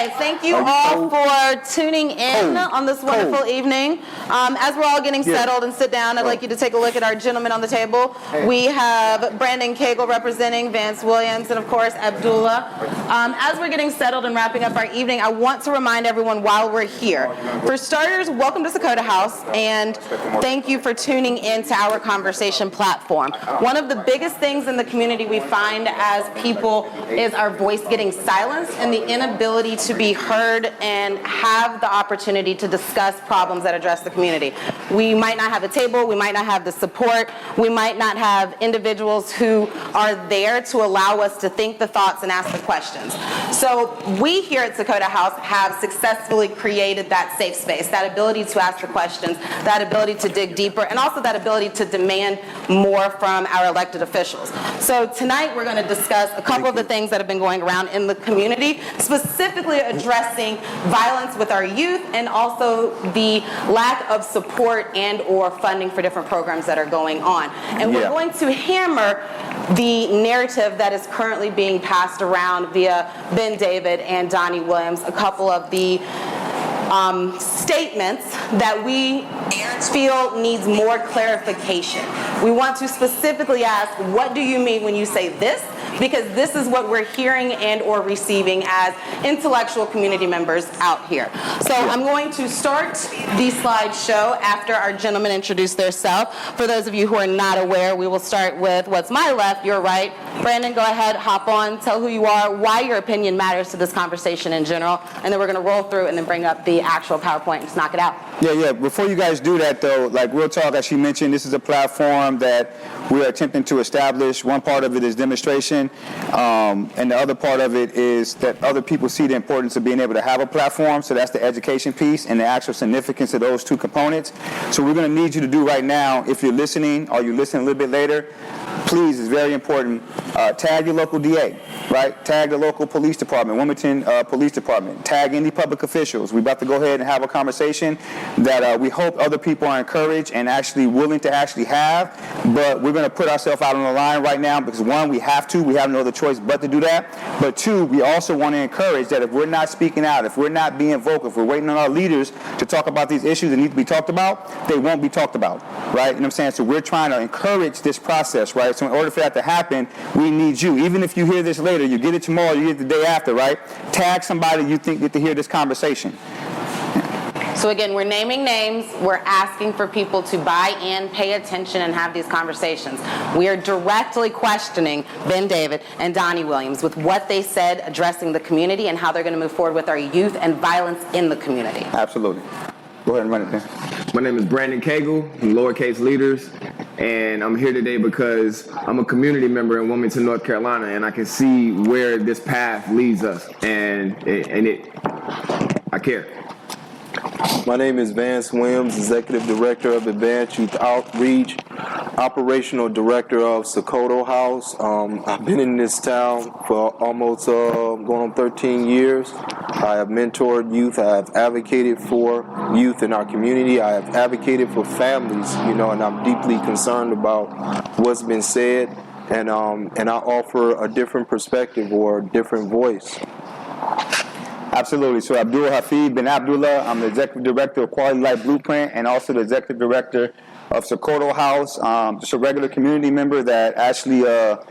right, thank you all for tuning in on this wonderful evening. As we're all getting settled and sit down, I'd like you to take a look at our gentlemen on the table. We have Brandon Cagle representing Vance Williams and, of course, Abdullah. As we're getting settled and wrapping up our evening, I want to remind everyone while we're here. For starters, welcome to Sakota House, and thank you for tuning in to our conversation platform. One of the biggest things in the community we find as people is our voice getting silenced and the inability to be heard and have the opportunity to discuss problems that address the community. We might not have a table, we might not have the support, we might not have individuals who are there to allow us to think the thoughts and ask the questions. So we here at Sakota House have successfully created that safe space, that ability to ask the questions, that ability to dig deeper, and also that ability to demand more from our elected officials. So tonight we're going to discuss a couple of the things that have been going around in the community, specifically addressing violence with our youth and also the lack of support and or funding for different programs that are going on. And we're going to hammer the narrative that is currently being passed around via Ben David and Donny Williams, a couple of the statements that we feel needs more clarification. We want to specifically ask, what do you mean when you say this? Because this is what we're hearing and or receiving as intellectual community members out here. So I'm going to start the slideshow after our gentlemen introduce themselves. For those of you who are not aware, we will start with what's my left, your right. Brandon, go ahead, hop on, tell who you are, why your opinion matters to this conversation in general, and then we're going to roll through and then bring up the actual PowerPoint and just knock it out. Yeah. Before you guys do that, though, like Real Talk, as she mentioned, this is a platform that we are attempting to establish. One part of it is demonstration, and the other part of it is that other people see the importance of being able to have a platform. So that's the education piece and the actual significance of those two components. So we're going to need you to do right now, if you're listening or you're listening a little bit later, please, it's very important, tag your local DA, right? Tag the local police department, Wilmington Police Department. Tag any public officials. We're about to go ahead and have a conversation that we hope other people are encouraged and actually willing to actually have, but we're going to put ourselves out on the line right now because, one, we have no other choice but to do that, but two, we also want to encourage that if we're not speaking out, if we're not being vocal, if we're waiting on our leaders to talk about these issues that need to be talked about, they won't be talked about, right? You know what I'm saying? So we're trying to encourage this process, right? So in order for that to happen, we need you. Even if you hear this later, you get it tomorrow, you get it the day after, right? Tag somebody you think get to hear this conversation. So again, we're naming names, we're asking for people to buy in, pay attention, and have these conversations. We are directly questioning Ben David and Donny Williams with what they said addressing the community and how they're going to move forward with our youth and violence in the community. Absolutely. Go ahead and run it then. My name is Brandon Cagle from Lowercase Leaders, and I'm here today because I'm a community member in Wilmington, North Carolina, and I can see where this path leads us, and I care. My name is Vance Williams, Executive Director of Advanced Youth Outreach, Operational Director of Sakota House. I've been in this town for almost going on 13 years. I have mentored youth. I have advocated for youth in our community. I have advocated for families, and I'm deeply concerned about what's been said, and I offer a different perspective or a different voice. Absolutely. So Abdul Hafiz bin Abdullah, I'm the Executive Director of Quality Life Blueprint and also the Executive Director of Sakota House. Just a regular community member that actually, the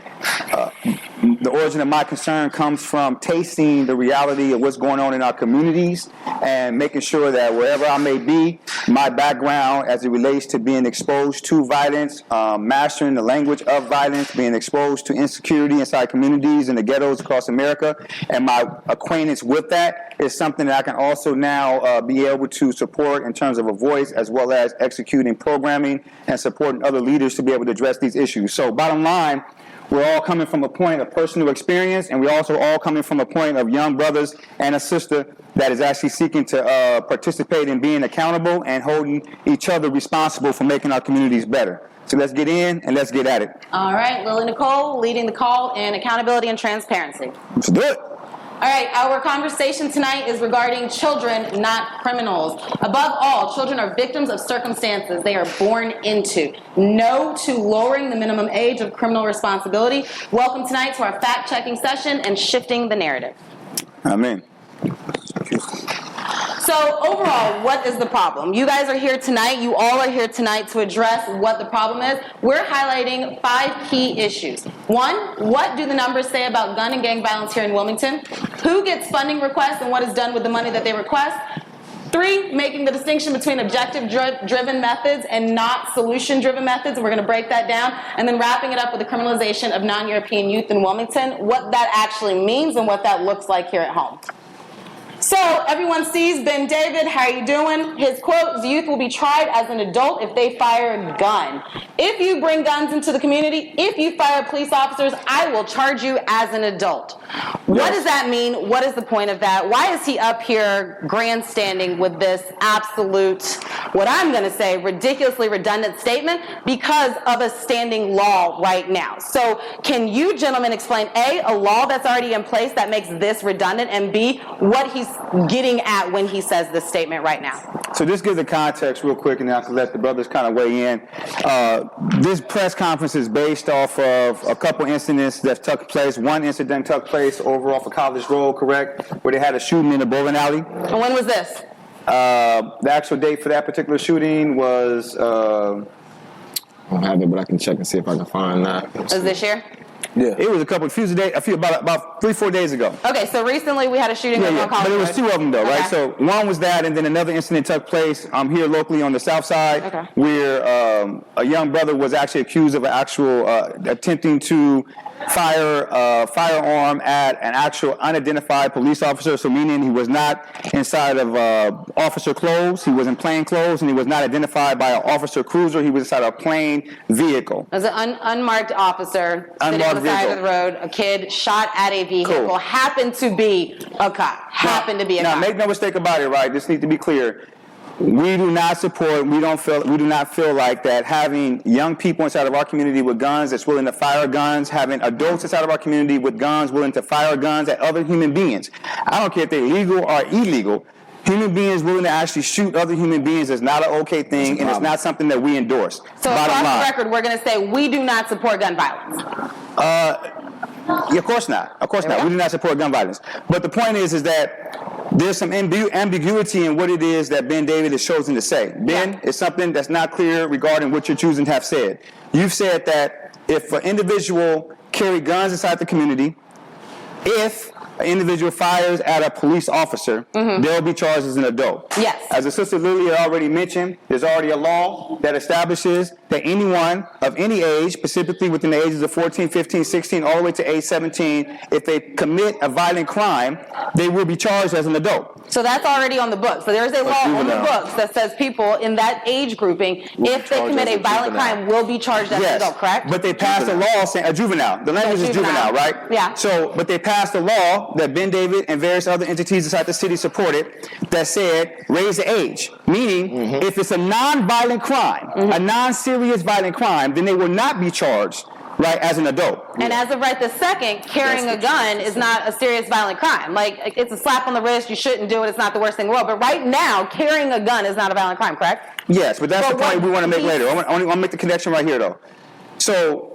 origin of my concern comes from tasting the reality of what's going on in our communities and making sure that wherever I may be, my background as it relates to being exposed to violence, mastering the language of violence, being exposed to insecurity inside communities and the ghettos across America, and my acquaintance with that is something that I can also now be able to support in terms of a voice as well as executing programming and supporting other leaders to be able to address these issues. So bottom line, we're all coming from a point of personal experience, and we're also all coming from a point of young brothers and a sister that is actually seeking to participate in being accountable and holding each other responsible for making our communities better. So let's get in and let's get at it. All right, Lily Nicole leading the call in accountability and transparency. Let's do it. All right, our conversation tonight is regarding children, not criminals. Above all, children are victims of circumstances they are born into. No to lowering the minimum age of criminal responsibility. Welcome tonight to our fact-checking session and shifting the narrative. Amen. Thank you. So overall, what is the problem? You guys are here tonight. You all are here tonight to address what the problem is. We're highlighting 5 key issues. 1, what do the numbers say about gun and gang violence here in Wilmington? Who gets funding requests and what is done with the money that they request? 3, making the distinction between objective-driven methods and not solution-driven methods. We're going to break that down. And then wrapping it up with the criminalization of non-European youth in Wilmington, what that actually means and what that looks like here at home. So everyone sees Ben David, how are you doing? His quote, youth will be tried as an adult if they fire a gun. If you bring guns into the community, if you fire police officers, I will charge you as an adult. What does that mean? What is the point of that? Why is he up here grandstanding with this absolute, what I'm going to say, ridiculously redundant statement because of a standing law right now? So can you gentlemen explain A, law that's already in place that makes this redundant, and B, what he's getting at when he says this statement right now? So just give the context real quick, and then I can let the brothers kind of weigh in. This press conference is based off of a couple incidents that took place. One incident took place over off of College Road, correct, where they had a shooting in a bowling alley. And when was this? The actual date for that particular shooting was... I don't have it, but I can check and see if I can find that. Was this year? Yeah, it was about 3-4 days ago. Okay, so recently we had a shooting on College but it was Road. 2 of them though, Okay. right? So one was that, and then another incident took place here locally on the south side, where a young brother was actually accused of attempting to fire a firearm at an actual unidentified police officer, so meaning he was not inside of officer clothes, he was in plain clothes, and he was not identified by an officer cruiser, he was inside a plain vehicle. As an unmarked officer sitting on the side of the road, a kid shot at a vehicle, happened to be a cop, Now, make no mistake about it, right? This needs to be clear. We do not support, we do not feel like that having young people inside of our community with guns that's willing to fire guns, having adults inside of our community with guns willing to fire guns at other human beings. I don't care if they're legal or illegal. Human beings willing to actually shoot other human beings is not an okay thing, and it's not something that we endorse. So across the record, we're going to say we do not support gun violence. Yeah, of course not. Of course not. We do not support gun violence. But the point is that there's some ambiguity in what it is that Ben David has chosen to say. Ben, it's something that's not clear regarding what you're choosing to have said. You've said that if an individual carry guns inside the community, if an individual fires at a police officer, they'll be charged as an adult. Yes. As the sister Lily already mentioned, there's already a law that establishes that anyone of any age, specifically within the ages of 14, 15, 16, all the way to age 17, if they commit a violent crime, they will be charged as an adult. So that's already on the books. So there's a law on the books that says people in that age grouping, if they commit a violent crime, will be charged as an adult, correct? But they passed a law saying a juvenile. The language is juvenile, right? Yeah. So, but they passed a law that Ben David and various other entities inside the city supported that said raise the age. Meaning, if it's a non-violent crime, a non-serious violent crime, then they will not be charged, right, as an adult. And as of right this second, carrying a gun is not a serious violent crime. Like, it's a slap on the wrist, you shouldn't do it, it's not the worst thing in the world. But right now, carrying a gun is not a violent crime, correct? Yes, but that's the point we want to make later. I want to make the connection right here, though. So,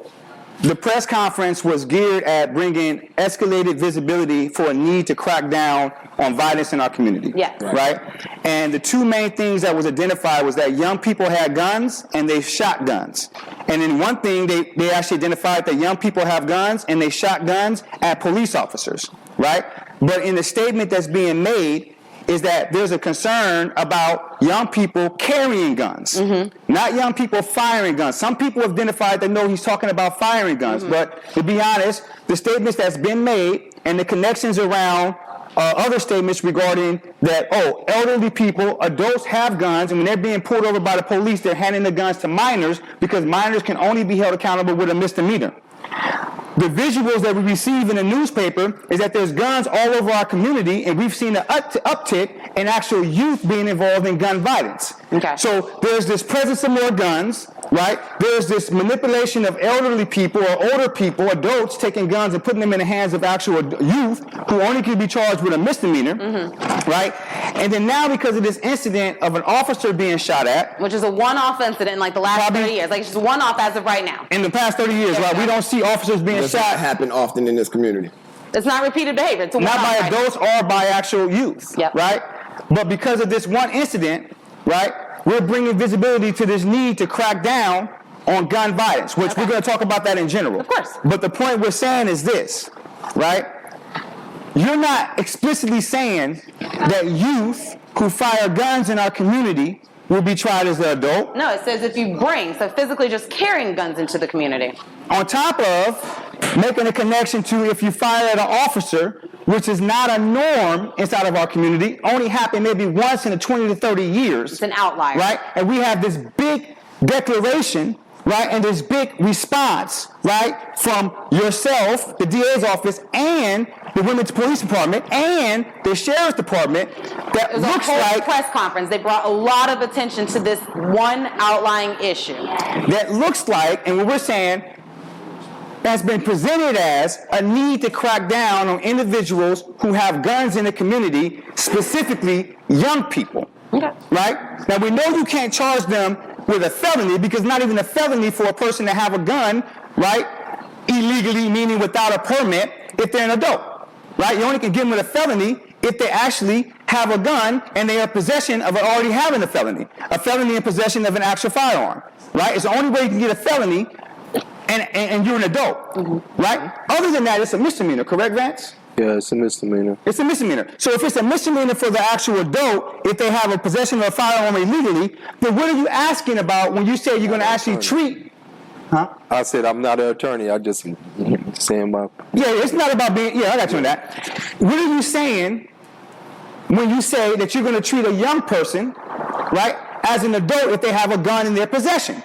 the press conference was geared at bringing escalated visibility for a need to crack down on violence in our community. Yes. Right? And the 2 main things that was identified was that young people had guns and they shot guns. And then one thing, they actually identified that young people have guns and they shot guns at police officers. Right? But in the statement that's being made, is that there's a concern about young people carrying guns, not young people firing guns. Some people have identified that no, he's talking about firing guns, but to be honest, the statements that's been made and the connections around other statements regarding that, elderly people, adults have guns, and when they're being pulled over by the police, they're handing the guns to minors because minors can only be held accountable with a misdemeanor. The visuals that we receive in the newspaper is that there's guns all over our community, and we've seen an uptick in actual youth being involved in gun violence. Okay. So there's this presence of more guns, right? There's this manipulation of elderly people or older people, adults, taking guns and putting them in the hands of actual youth who only can be charged with a misdemeanor, right? And then now because of this incident of an officer being shot at, Which is a one-off incident in like the last 30 years. Like, it's just one-off as of right now. in the past 30 years, right? We don't see officers being Does that shot. happen often in this community? It's not repeated behavior. It's not by adults or by actual youth, right? But because of this one incident, right, we're bringing visibility to this need to crack down on gun violence, which we're going to talk about that in general. Of course. But the point we're saying is this, right? You're not explicitly saying that youth who fire guns in our community will be tried as an adult. No, it says if you bring, so physically just carrying guns into the community. On top of making a connection to if you fire at an officer, which is not a norm inside of our community, only happened maybe once in the 20 to 30 years. It's an outlier. Right? And we have this big declaration, right, and this big response, right, from yourself, the DA's office, and the Women's Police Department, and the Sheriff's Department that It was looks a whole like press conference. They brought a lot of attention to this one outlying issue. that looks like, and what we're saying, has been presented as a need to crack down on individuals who have guns in the community, specifically young people. Okay. Right? Now, we know you can't charge them with a felony because not even a felony for a person to have a gun, right, illegally, meaning without a permit, if they're an adult. Right? You only can give them with a felony if they actually have a gun and they are in possession of already having a felony in possession of an actual firearm. Right? It's the only way you can get a felony and you're an adult, right? Other than that, it's a misdemeanor, correct, Vance? Yeah, it's a misdemeanor. It's a misdemeanor. So if it's a misdemeanor for the actual adult, if they have a possession of a firearm illegally, then what are you asking about when you say you're going to actually treat? Huh? I said I'm not an attorney. I just saying my. Yeah, it's not about being. Yeah, I got you on that. What are you saying when you say that you're going to treat a young person, right, as an adult if they have a gun in their possession?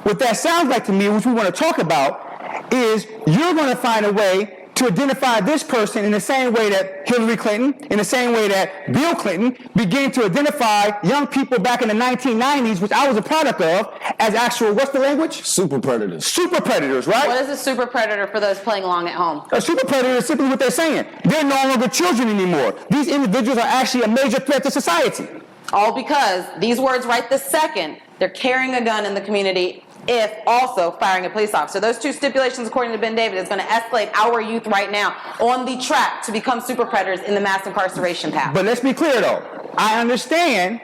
What that sounds like to me, which we want to talk about, is you're going to find a way to identify this person in the same way that Hillary Clinton, in the same way that Bill Clinton began to identify young people back in the 1990s, which I was a product of, as actual, what's the language? Super predators. Super predators, right? What is a super predator for those playing along at home? A super predator is simply what they're saying. They're no longer children anymore. These individuals are actually a major threat to society. All because these words right this second, they're carrying a gun in the community, if also firing a police officer. Those two stipulations, according to Ben David, is going to escalate our youth right now on the track to become super predators in the mass incarceration path. But let's be clear, though. I understand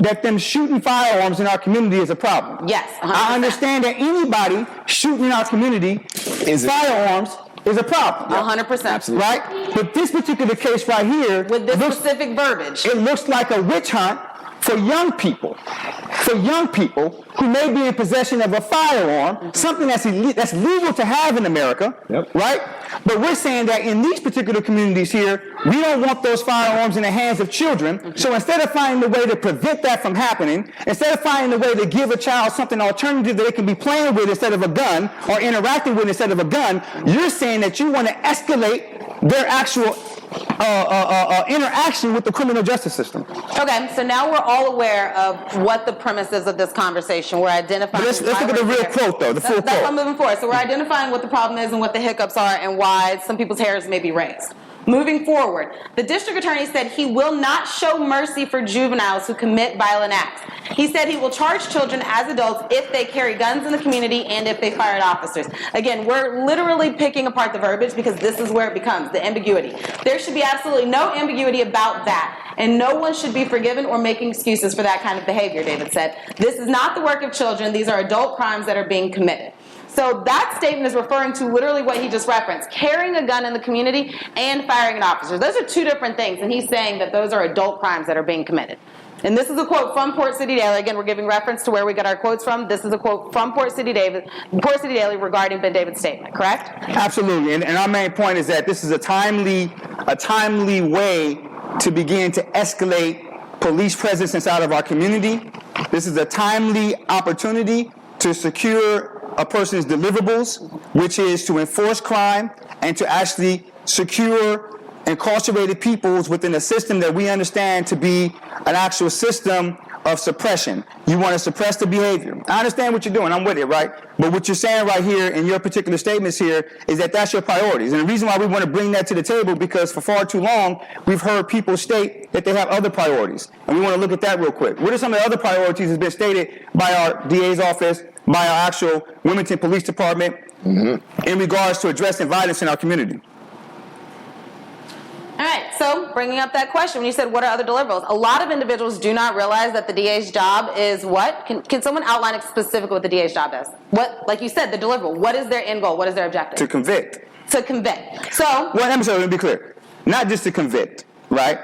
that them shooting firearms in our community is a problem. Yes, 100%. I understand that anybody shooting in our community firearms is a problem. 100%. Absolutely. Right? But this particular case right here, With this specific verbiage. it looks like a witch hunt for young people who may be in possession of a firearm, something that's legal to have in America, right? But we're saying that in these particular communities here, we don't want those firearms in the hands of children. So instead of finding a way to prevent that from happening, instead of finding a way to give a child something alternative that they can be playing with instead of a gun or interacting with instead of a gun, you're saying that you want to escalate their actual interaction with the criminal justice system. Okay, so now we're all aware of what the premise is of this conversation. We're identifying. Let's look at the real quote, though, the full That's quote. what I'm moving forward. So we're identifying what the problem is and what the hiccups are and why some people's hairs may be raised. Moving forward, the district attorney said he will not show mercy for juveniles who commit violent acts. He said he will charge children as adults if they carry guns in the community and if they fire at officers. Again, we're literally picking apart the verbiage because this is where it becomes the ambiguity. There should be absolutely no ambiguity about that, and no one should be forgiven or making excuses for that kind of behavior, David said. This is not the work of children. These are adult crimes that are being committed. So that statement is referring to literally what he just referenced, carrying a gun in the community and firing at officers. Those are two different things, and he's saying that those are adult crimes that are being committed. And this is a quote from Port City Daily. Again, we're giving reference to where we got our quotes from. This is a quote from Port City Daily regarding Ben David's statement, correct? Absolutely, and our main point is that this is a timely way to begin to escalate police presence inside of our community. This is a timely opportunity to secure a person's deliverables, which is to enforce crime and to actually secure incarcerated peoples within a system that we understand to be an actual system of suppression. You want to suppress the behavior. I understand what you're doing. I'm with it, right? But what you're saying right here in your particular statements here is that that's your priorities. And the reason why we want to bring that to the table because for far too long, we've heard people state that they have other priorities. And we want to look at that real quick. What are some of the other priorities that's been stated by our DA's office, by our actual Wilmington Police Department in regards to addressing violence in our community? All right, so bringing up that question, when you said what are other deliverables, a lot of individuals do not realize that the DA's job is what? Can someone outline specifically what the DA's job is? What, like you said, the deliverable. What is their end goal? What is their objective? To convict. To convict. So, well, let me be clear. Not just to convict, right?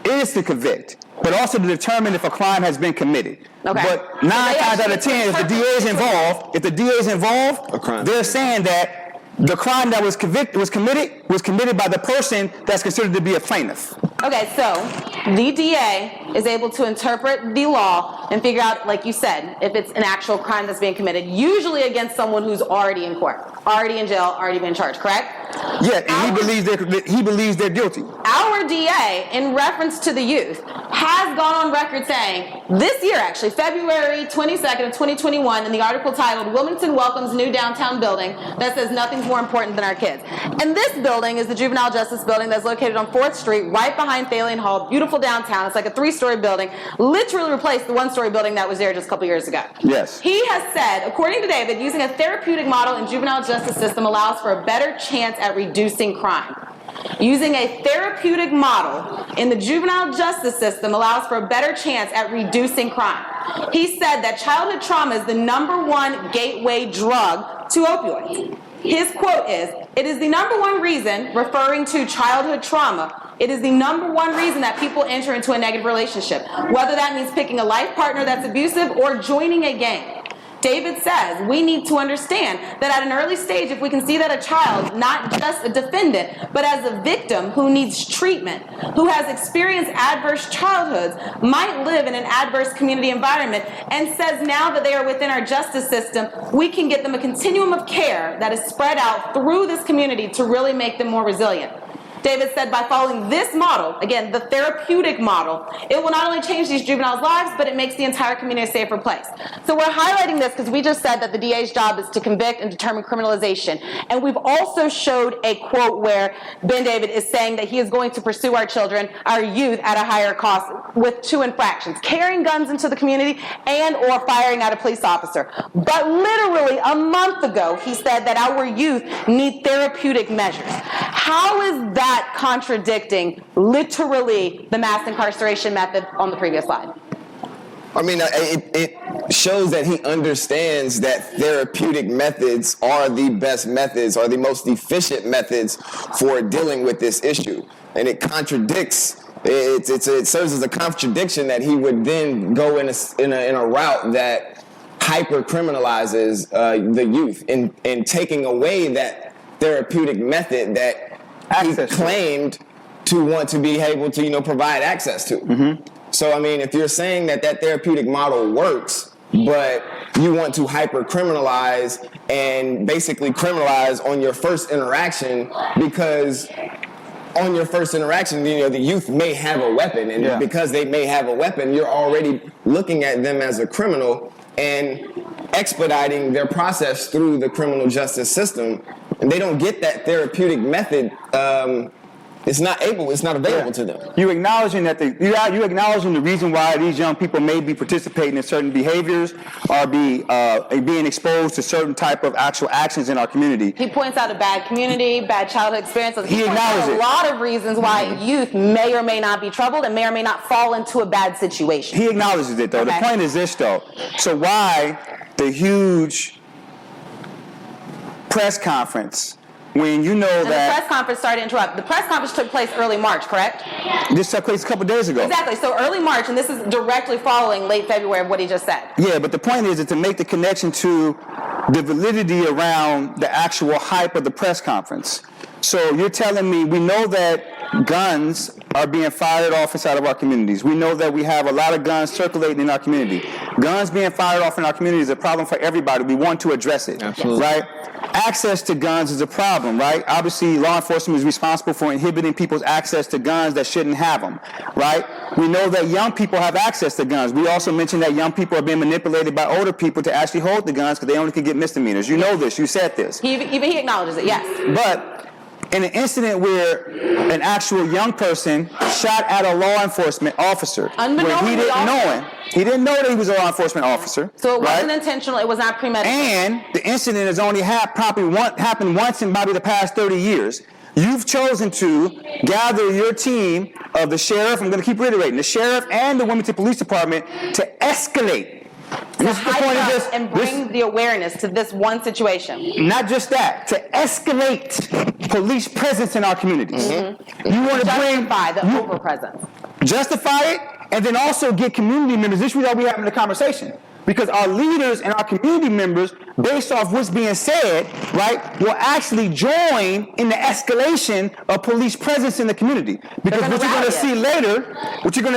It is to convict, but also to determine if a crime has been committed. Okay. But 9 times out of 10, if the DA is involved, they're saying that the crime that was committed by the person that's considered to be a plaintiff. Okay, so the DA is able to interpret the law and figure out, like you said, if it's an actual crime that's being committed, usually against someone who's already in court, already in jail, already been charged, correct? Yeah, and he believes they're guilty. Our DA, in reference to the youth, has gone on record saying, this year actually, February 22nd of 2021, in the article titled, Wilmington Welcomes New Downtown Building, that says nothing's more important than our kids. And this building is the Juvenile Justice Building that's located on 4th Street, right behind Thalian Hall, beautiful downtown. It's like a 3-story building, literally replaced the 1-story building that was there just a couple years ago. Yes. He has said, according to David, using a therapeutic model in juvenile justice system allows for a better chance at reducing crime. Using a therapeutic model in the juvenile justice system allows for a better chance at reducing crime. He said that childhood trauma is the #1 gateway drug to opioids. His quote is, "It is the #1 reason," referring to childhood trauma, "it is the #1 reason that people enter into a negative relationship, whether that means picking a life partner that's abusive or joining a gang." David says we need to understand that at an early stage, if we can see that a child, not just a defendant, but as a victim who needs treatment, who has experienced adverse childhoods, might live in an adverse community environment, and says now that they are within our justice system, we can get them a continuum of care that is spread out through this community to really make them more resilient. David said by following this model, again, the therapeutic model, it will not only change these juveniles' lives, but it makes the entire community a safer place. So we're highlighting this because we just said that the DA's job is to convict and determine criminalization. And we've also showed a quote where Ben David is saying that he is going to pursue our children, our youth, at a higher cost with 2 infractions: carrying guns into the community and or firing at a police officer. But literally a month ago, he said that our youth need therapeutic measures. How is that contradicting literally the mass incarceration method on the previous slide? I mean, it shows that he understands that therapeutic methods are the best methods, are the most efficient methods for dealing with this issue. And it contradicts, it serves as a contradiction that he would then go in a route that hyper-criminalizes the youth in taking away that therapeutic method that he claimed to want to be able to, provide access to. Mm-hmm. So, I mean, if you're saying that therapeutic model works, but you want to hyper-criminalize and basically criminalize on your first interaction, because on your first interaction, the youth may have a weapon, and because they may have a weapon, you're already looking at them as a criminal and expediting their process through the criminal justice system. And they don't get that therapeutic method. It's not available to them. You acknowledging that you acknowledging the reason why these young people may be participating in certain behaviors or being exposed to certain type of actual actions in our community. He points out a bad community, bad childhood experiences. He acknowledges a lot of reasons why youth may or may not be troubled and may or may not fall into a bad situation. He acknowledges it, though. Okay. The point is this, though. So why the huge press conference when you know that... The press conference, sorry to interrupt. The press conference took place early March, correct? This took place a couple days ago. Exactly. So early March, and this is directly following late February of what he just said. Yeah, but the point is to make the connection to the validity around the actual hype of the press conference. So you're telling me we know that guns are being fired off inside of our communities. We know that we have a lot of guns circulating in our community. Guns being fired off in our community is a problem for everybody. We want to address it. Absolutely. Right? Access to guns is a problem, right? Obviously, law enforcement is responsible for inhibiting people's access to guns that shouldn't have them, right? We know that young people have access to guns. We also mentioned that young people are being manipulated by older people to actually hold the guns because they only can get misdemeanors. You know this. You said this. He acknowledges it, yes. But in an incident where an actual young person shot at a law enforcement officer, where he didn't know that he was a law enforcement officer. So it wasn't intentional. It was not premeditated. And the incident has only happened once in probably the past 30 years. You've chosen to gather your team of the sheriff, I'm going to keep reiterating, the sheriff and the Wilmington Police Department to escalate. To hype up and bring the awareness to this one situation. Not just that, to escalate police presence in our communities. Mm-hmm. You want to justify the over-presence. Justify it, and then also get community members. This is why we're having the conversation. Because our leaders and our community members, based off what's being said, right, will actually join in the escalation of police presence in the community. Because what you're going to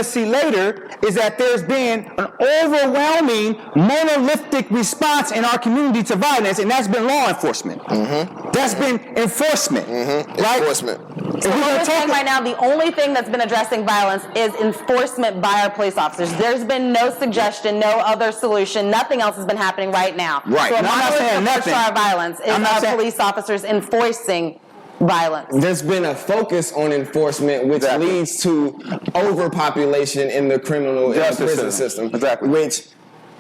see later is that there's been an overwhelming monolithic response in our community to violence, and that's been law enforcement. Mm-hmm. That's been enforcement. Mm-hmm. Right? Enforcement. So what we're saying right now, the only thing that's been addressing violence is enforcement by our police officers. There's been no suggestion, no other solution. Nothing else has been happening right now. Right. So I'm not saying nothing. our violence is our police officers enforcing violence. There's been a focus on enforcement, which leads to overpopulation in the criminal and prison system. Exactly. Which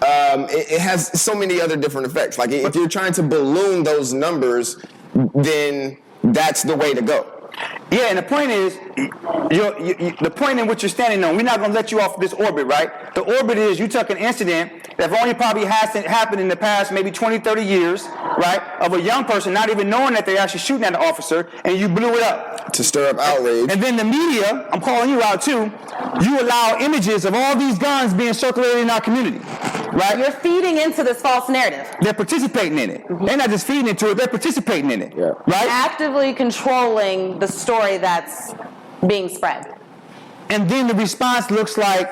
it has so many other different effects. Like if you're trying to balloon those numbers, then that's the way to go. Yeah, and the point is, the point in which you're standing on, we're not going to let you off this orbit, right? The orbit is you took an incident that only probably hasn't happened in the past maybe 20, 30 years, right, of a young person not even knowing that they're actually shooting at an officer, and you blew it up. To stir up outrage. And then the media, I'm calling you out too, you allow images of all these guns being circulated in our community, right? You're feeding into this false narrative. They're participating in it. Mm-hmm. They're not just feeding into it, they're participating in it, right? Actively controlling the story that's being spread. And then the response looks like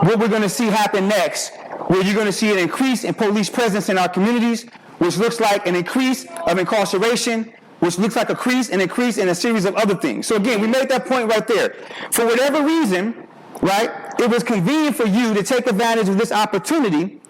what we're going to see happen next, where you're going to see an increase in police presence in our communities, which looks like an increase of incarceration, which looks like an increase in a series of other things. So again, we made that point right there. For whatever reason, right, it was convenient for you to take advantage of this opportunity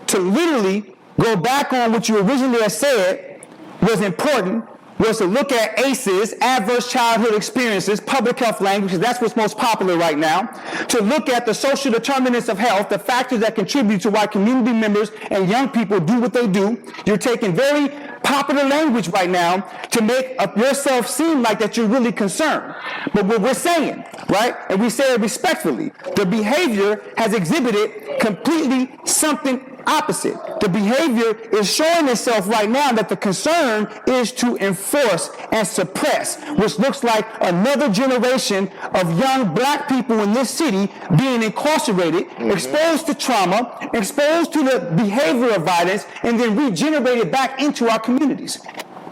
to literally go back on what you originally had said was important, was to look at ACEs, adverse childhood experiences, public health language, because that's what's most popular right now, to look at the social determinants of health, the factors that contribute to why community members and young people do what they do. You're taking very popular language right now to make yourself seem like that you're really concerned. But what we're saying, right, and we say it respectfully, the behavior has exhibited completely something opposite. The behavior is showing itself right now that the concern is to enforce and suppress, which looks like another generation of young black people in this city being incarcerated, exposed to trauma, exposed to the behavior of violence, and then regenerated back into our communities.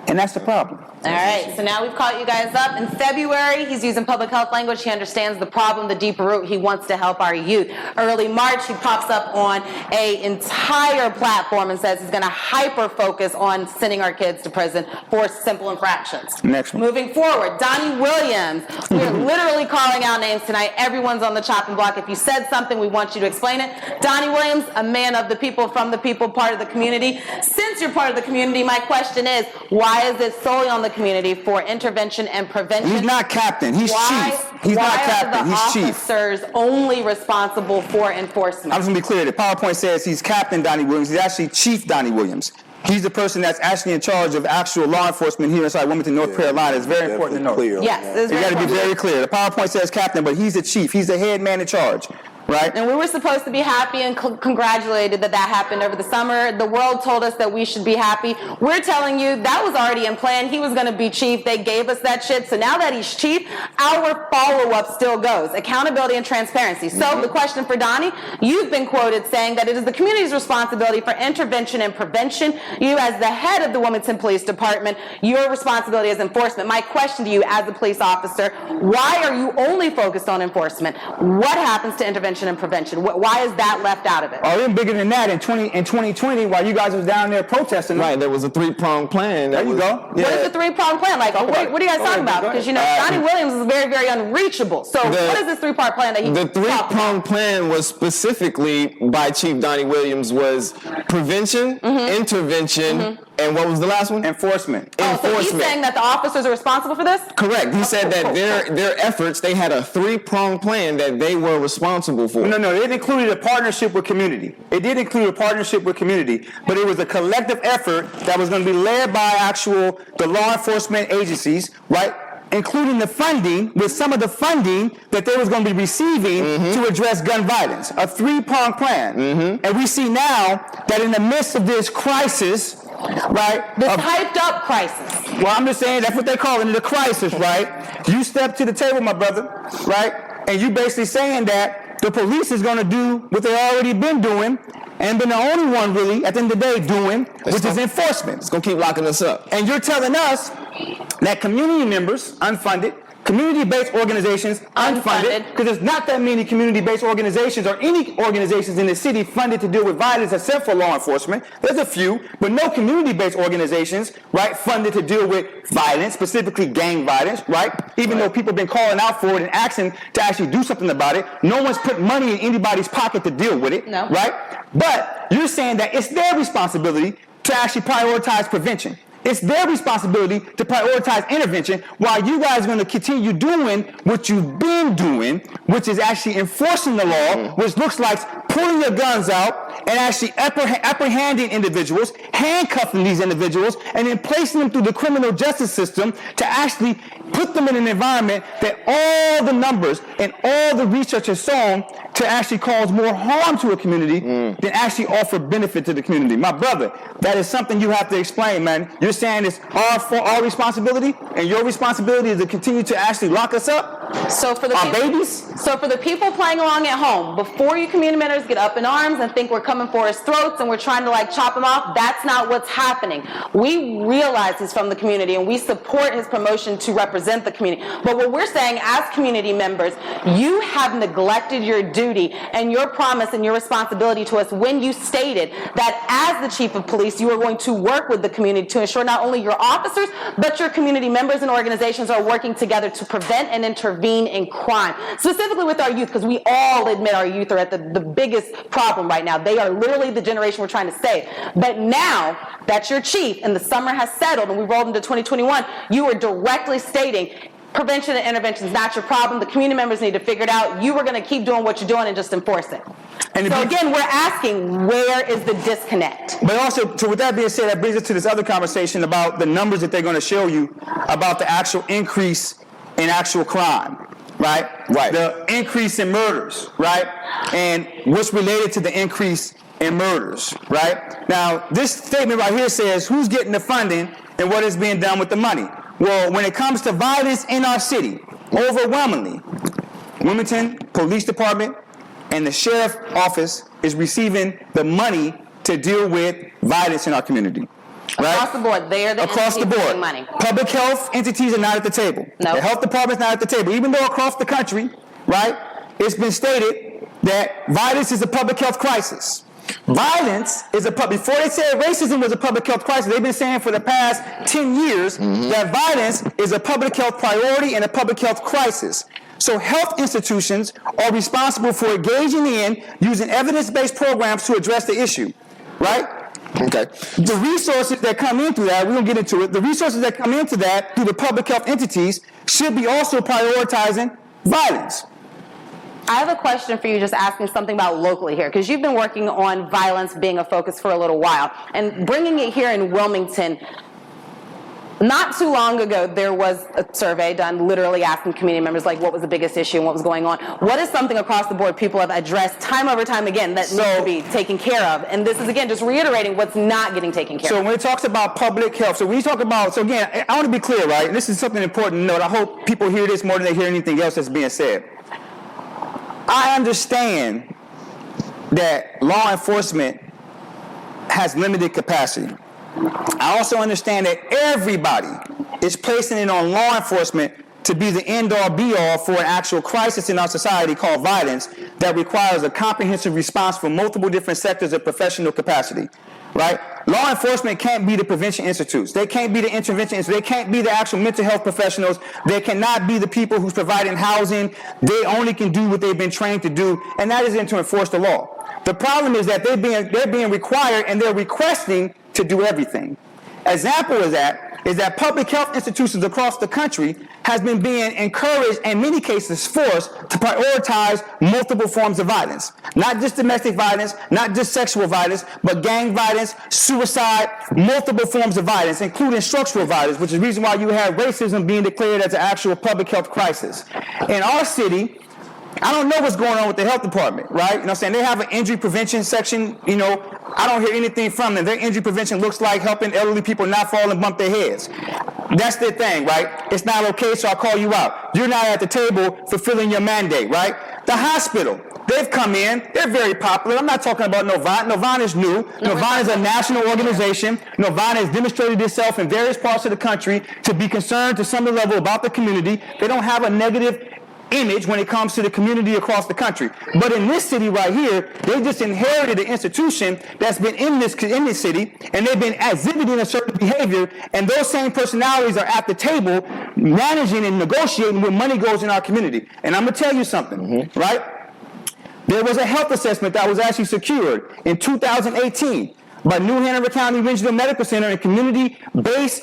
And that's the problem. All right, so now we've caught you guys up. In February, he's using public health language. He understands the problem, the deeper root. He wants to help our youth. Early March, he pops up on an entire platform and says he's going to hyper-focus on sending our kids to prison for simple infractions. Next one. Moving forward, Donny Williams. We're literally calling out names tonight. Everyone's on the chopping block. If you said something, we want you to explain it. Donny Williams, a man of the people, from the people, part of the community. Since you're part of the community, my question is, why is it solely on the community for intervention and prevention? He's not captain. He's chief. He's not captain. He's chief. Why are the officers only responsible for enforcement? I'm just going to be clear. The PowerPoint says he's Captain Donny Williams. He's actually Chief Donny Williams. He's the person that's actually in charge of actual law enforcement here inside Wilmington, North Carolina. It's very important to know. Yes, you got to be very clear. The PowerPoint says captain, but he's the chief. He's the head man in charge. Right. And we were supposed to be happy and congratulated that happened over the summer. The world told us that we should be happy. We're telling you that was already in plan. He was going to be chief. They gave us that shit. So now that he's chief, our follow-up still goes. Accountability and transparency. So the question for Donny, you've been quoted saying that it is the community's responsibility for intervention and prevention. You, as the head of the Wilmington Police Department, your responsibility is enforcement. My question to you as a police officer, why are you only focused on enforcement? What happens to intervention and prevention? Why is that left out of it? Oh, even bigger than that. In 2020, while you guys was down there protesting, right? There was a three-pronged plan. There you go. Yeah. What is the three-pronged plan? Like, what are you guys talking about? Because Donny Williams is very, very unreachable. So, what is this three-part plan that he? The three-pronged plan was specifically by Chief Donny Williams was prevention, intervention. And what was the last one? Enforcement. So he's saying that the officers are responsible for this? Correct. He said that their efforts, they had a three-pronged plan that they were responsible for. No. It included a partnership with community. It did include a partnership with community, but it was a collective effort that was going to be led by the law enforcement agencies, right? including the funding, with some of the funding that they was going to be receiving to address gun violence, a three-pronged plan. And we see now that in the midst of this crisis, right? This hyped up crisis. Well, I'm just saying that's what they call it, the crisis, right? You step to the table, my brother, right? And you basically saying that the police is going to do what they already been doing and been the only one really, at the end of the day, doing, which is enforcement. It's going to keep locking us up. And you're telling us that community members, unfunded, community-based organizations, unfunded, because there's not that many community-based organizations or any organizations in the city funded to deal with violence except for law enforcement. There's a few, but no community-based organizations, right, funded to deal with violence, specifically gang violence, right? Even though people have been calling out for it and asking to actually do something about it, no one's put money in anybody's pocket to deal with it, right? But you're saying that it's their responsibility to actually prioritize prevention. It's their responsibility to prioritize intervention while you guys are going to continue doing what you've been doing, which is actually enforcing the law, which looks like pulling your guns out and actually apprehending individuals, handcuffing these individuals, and then placing them through the criminal justice system to actually put them in an environment that all the numbers and all the research has shown to actually cause more harm to a community than actually offer benefit to the community. My brother, that is something you have to explain, man. You're saying it's our responsibility, and your responsibility is to continue to actually lock us up? So for the our people, babies? So for the people playing along at home, before you community members get up in arms and think we're coming for his throats and we're trying to like chop him off, that's not what's happening. We realize he's from the community and we support his promotion to represent the community. But what we're saying as community members, you have neglected your duty and your promise and your responsibility to us when you stated that as the chief of police, you are going to work with the community to ensure not only your officers, but your community members and organizations are working together to prevent and intervene in crime. Specifically with our youth, because we all admit our youth are at the biggest problem right now. They are literally the generation we're trying to save. But now that you're chief and the summer has settled and we rolled into 2021, you are directly stating prevention and intervention is not your problem. The community members need to figure it out. You are going to keep doing what you're doing and just enforce it. And so again, we're asking, where is the disconnect? But also, so with that being said, that brings us to this other conversation about the numbers that they're going to show you about the actual increase in actual crime, right? Right. The increase in murders, right? And what's related to the increase in murders, right? Now, this statement right here says who's getting the funding and what is being done with the money. Well, when it comes to violence in our city, overwhelmingly, Wilmington Police Department and the Sheriff Office is receiving the money to deal with violence in our community. Right? Across the board, they're the across the board. Money. Public health entities are not at the table. No. The health department's not at the table. Even though across the country, right, it's been stated that violence is a public health crisis. Violence is before they said racism was a public health crisis, they've been saying for the past 10 years that violence is a public health priority and a public health crisis. So health institutions are responsible for engaging in using evidence-based programs to address the issue, right? Okay. The resources that come into that, we won't get into it, the resources that come into that through the public health entities should be also prioritizing violence. I have a question for you, just asking something about locally here, because you've been working on violence being a focus for a little while, and bringing it here in Wilmington. Not too long ago, there was a survey done literally asking community members like what was the biggest issue and what was going on. What is something across the board people have addressed time over time again that needs to be taken care of? And this is, again, just reiterating what's not getting taken care of. So when it talks about public health, so when you talk about, so again, I want to be clear, right? And this is something important to note. I hope people hear this more than they hear anything else that's being said. I understand that law enforcement has limited capacity. I also understand that everybody is placing it on law enforcement to be the end-all be-all for an actual crisis in our society called violence that requires a comprehensive response from multiple different sectors of professional capacity, right? Law enforcement can't be the prevention institutes. They can't be the intervention institutes. They can't be the actual mental health professionals. They cannot be the people who's providing housing. They only can do what they've been trained to do, and that isn't to enforce the law. The problem is that they're being required and they're requesting to do everything. Example is that is that public health institutions across the country has been being encouraged, in many cases forced, to prioritize multiple forms of violence. Not just domestic violence, not just sexual violence, but gang violence, suicide, multiple forms of violence, including structural violence, which is the reason why you have racism being declared as an actual public health crisis. In our city, I don't know what's going on with the health department, right? You know what I'm saying? They have an injury prevention section, you know, I don't hear anything from them. Their injury prevention looks like helping elderly people not fall and bump their heads. That's their thing, right? It's not okay, so I'll call you out. You're not at the table fulfilling your mandate, right? The hospital, they've come in. They're very popular. I'm not talking about Novant. Novant is new. Novant is a national organization. Novant has demonstrated itself in various parts of the country to be concerned to some level about the community. They don't have a negative image when it comes to the community across the country. But in this city right here, they just inherited an institution that's been in this city, and they've been exhibiting a certain behavior, and those same personalities are at the table managing and negotiating where money goes in our community. And I'm going to tell you something, right? There was a health assessment that was actually secured in 2018 by New Hanover County Regional Medical Center and community-based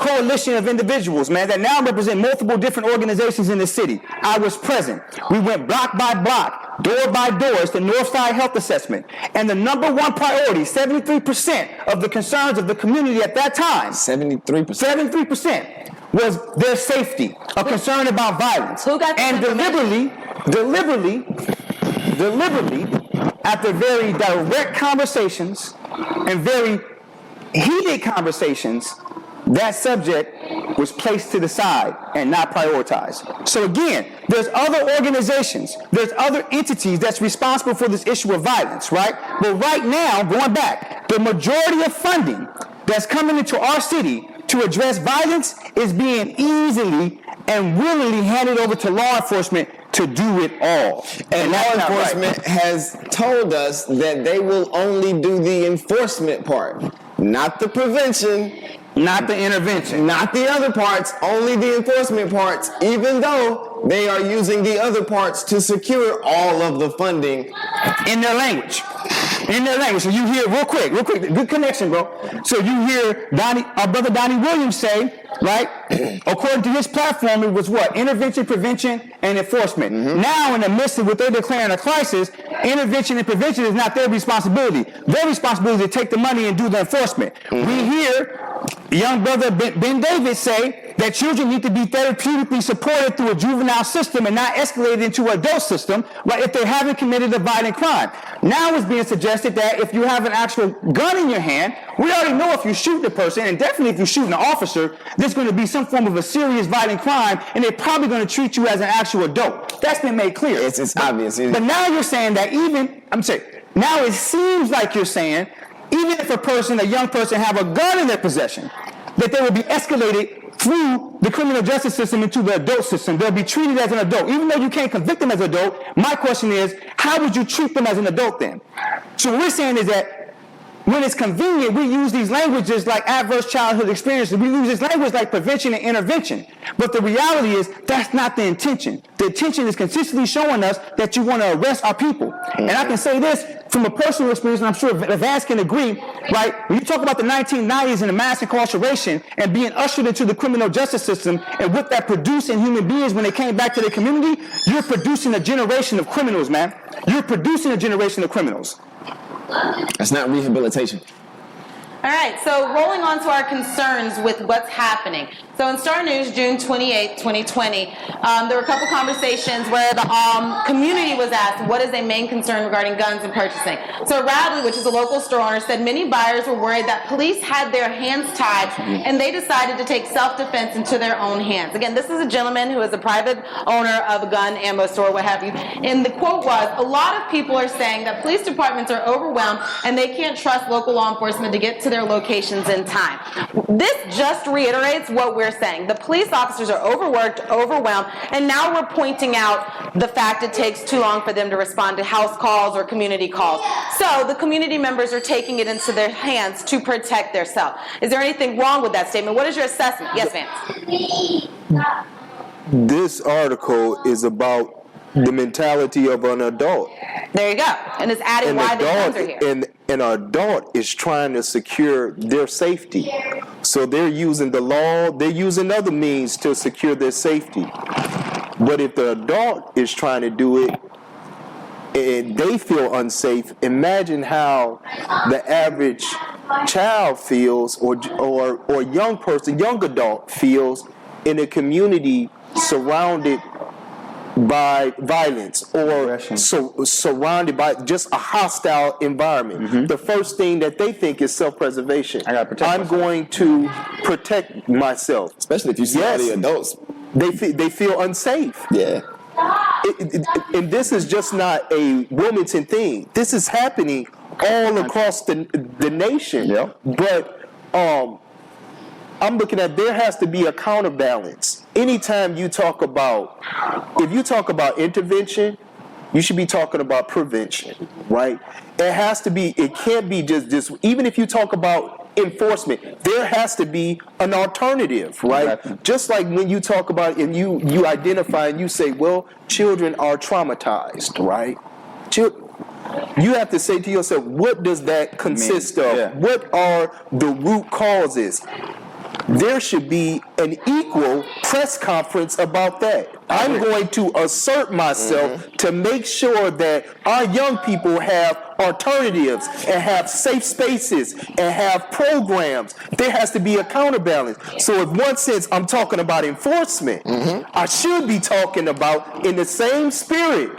coalition of individuals, man, that now represent multiple different organizations in the city. I was present. We went block by block, door by door. It's the Northside Health Assessment. And the number one priority, 73% of the concerns of the community at that time, 73%, was their safety, a concern about violence. Who got and deliberately, after very direct conversations and very heated conversations, that subject was placed to the side and not prioritized. So again, there's other organizations, there's other entities that's responsible for this issue of violence, right? But right now, going back, the majority of funding that's coming into our city to address violence is being easily and willingly handed over to law enforcement to do it all. And law enforcement has told us that they will only do the enforcement part, not the prevention, not the intervention, not the other parts, only the enforcement parts, even though they are using the other parts to secure all of the funding in their language. In their language. So you hear, real quick, good connection, bro. So you hear our brother Donny Williams say, right, according to his platform, it was what? Intervention, prevention, and enforcement. Now, in the midst of what they're declaring a crisis, intervention and prevention is not their responsibility. Their responsibility is to take the money and do the enforcement. We hear young brother Ben David say that children need to be therapeutically supported through a juvenile system and not escalated into an adult system, right, if they haven't committed a violent crime. Now it's being suggested that if you have an actual gun in your hand, we already know if you shoot the person, and definitely if you shoot an officer, there's going to be some form of a serious violent crime, and they're probably going to treat you as an actual adult. That's been made clear. It's obvious. But now you're saying that now it seems like you're saying, even if a young person have a gun in their possession, that they will be escalated through the criminal justice system into the adult system. They'll be treated as an adult. Even though you can't convict them as an adult, my question is, how would you treat them as an adult then? So what we're saying is that when it's convenient, we use these languages like adverse childhood experiences. We use this language like prevention and intervention. But the reality is that's not the intention. The intention is consistently showing us that you want to arrest our people. And I can say this from a personal experience, and I'm sure Vance can agree, right? When you talk about the 1990s and the mass incarceration and being ushered into the criminal justice system and what that produced in human beings when they came back to their community, you're producing a generation of criminals, man. You're producing a generation of criminals. That's not rehabilitation. All right, so rolling on to our concerns with what's happening. So in Star News, June 28, 2020, there were a couple conversations where the community was asked, what is a main concern regarding guns and purchasing? So Radley, which is a local store owner, said many buyers were worried that police had their hands tied and they decided to take self-defense into their own hands. Again, this is a gentleman who is a private owner of a gun, ammo store, what have you. And the quote was, a lot of people are saying that police departments are overwhelmed and they can't trust local law enforcement to get to their locations in time. This just reiterates what we're saying. The police officers are overworked, overwhelmed, and now we're pointing out the fact it takes too long for them to respond to house calls or community calls. So the community members are taking it into their hands to protect themselves. Is there anything wrong with that statement? What is your assessment? Yes, Vance. This article is about the mentality of an adult. There you go. And it's adding why the guns are here. An adult is trying to secure their safety. So they're using the law, they're using other means to secure their safety. But if the adult is trying to do it and they feel unsafe, imagine how the average child feels or young person, young adult feels in a community surrounded by violence or surrounded by just a hostile environment. The first thing that they think is self-preservation. I'm going to protect myself. Especially if you see all the adults. They feel unsafe. Yeah. And this is just not a Wilmington thing. This is happening all across the nation. Yep. But I'm looking at, there has to be a counterbalance. Anytime you talk about, if you talk about intervention, you should be talking about prevention, right? It has to be, it can't be just even if you talk about enforcement, there has to be an alternative, right? Exactly. Just like when you talk about, and you identify and you say, well, children are traumatized, right? You have to say to yourself, what does that consist of? Yeah. What are the root causes? There should be an equal press conference about that. I'm going to assert myself to make sure that our young people have alternatives and have safe spaces and have programs. There has to be a counterbalance. So in one sense, I'm talking about enforcement. I should be talking about, in the same spirit,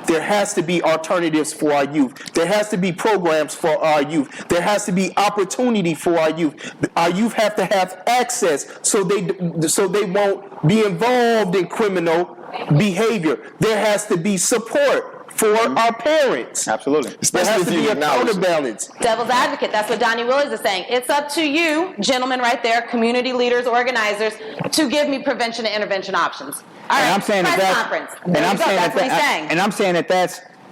there has to be alternatives for our youth. There has to be programs for our youth. There has to be opportunity for our youth. Our youth have to have access so they won't be involved in criminal behavior. There has to be support for our parents. Absolutely. There has to be a counterbalance. Devil's advocate, that's what Donny Williams is saying. It's up to you, gentlemen right there, community leaders, organizers, to give me prevention and intervention options. All right, I'm saying press that conference. There you go, that's what he's saying. And I'm saying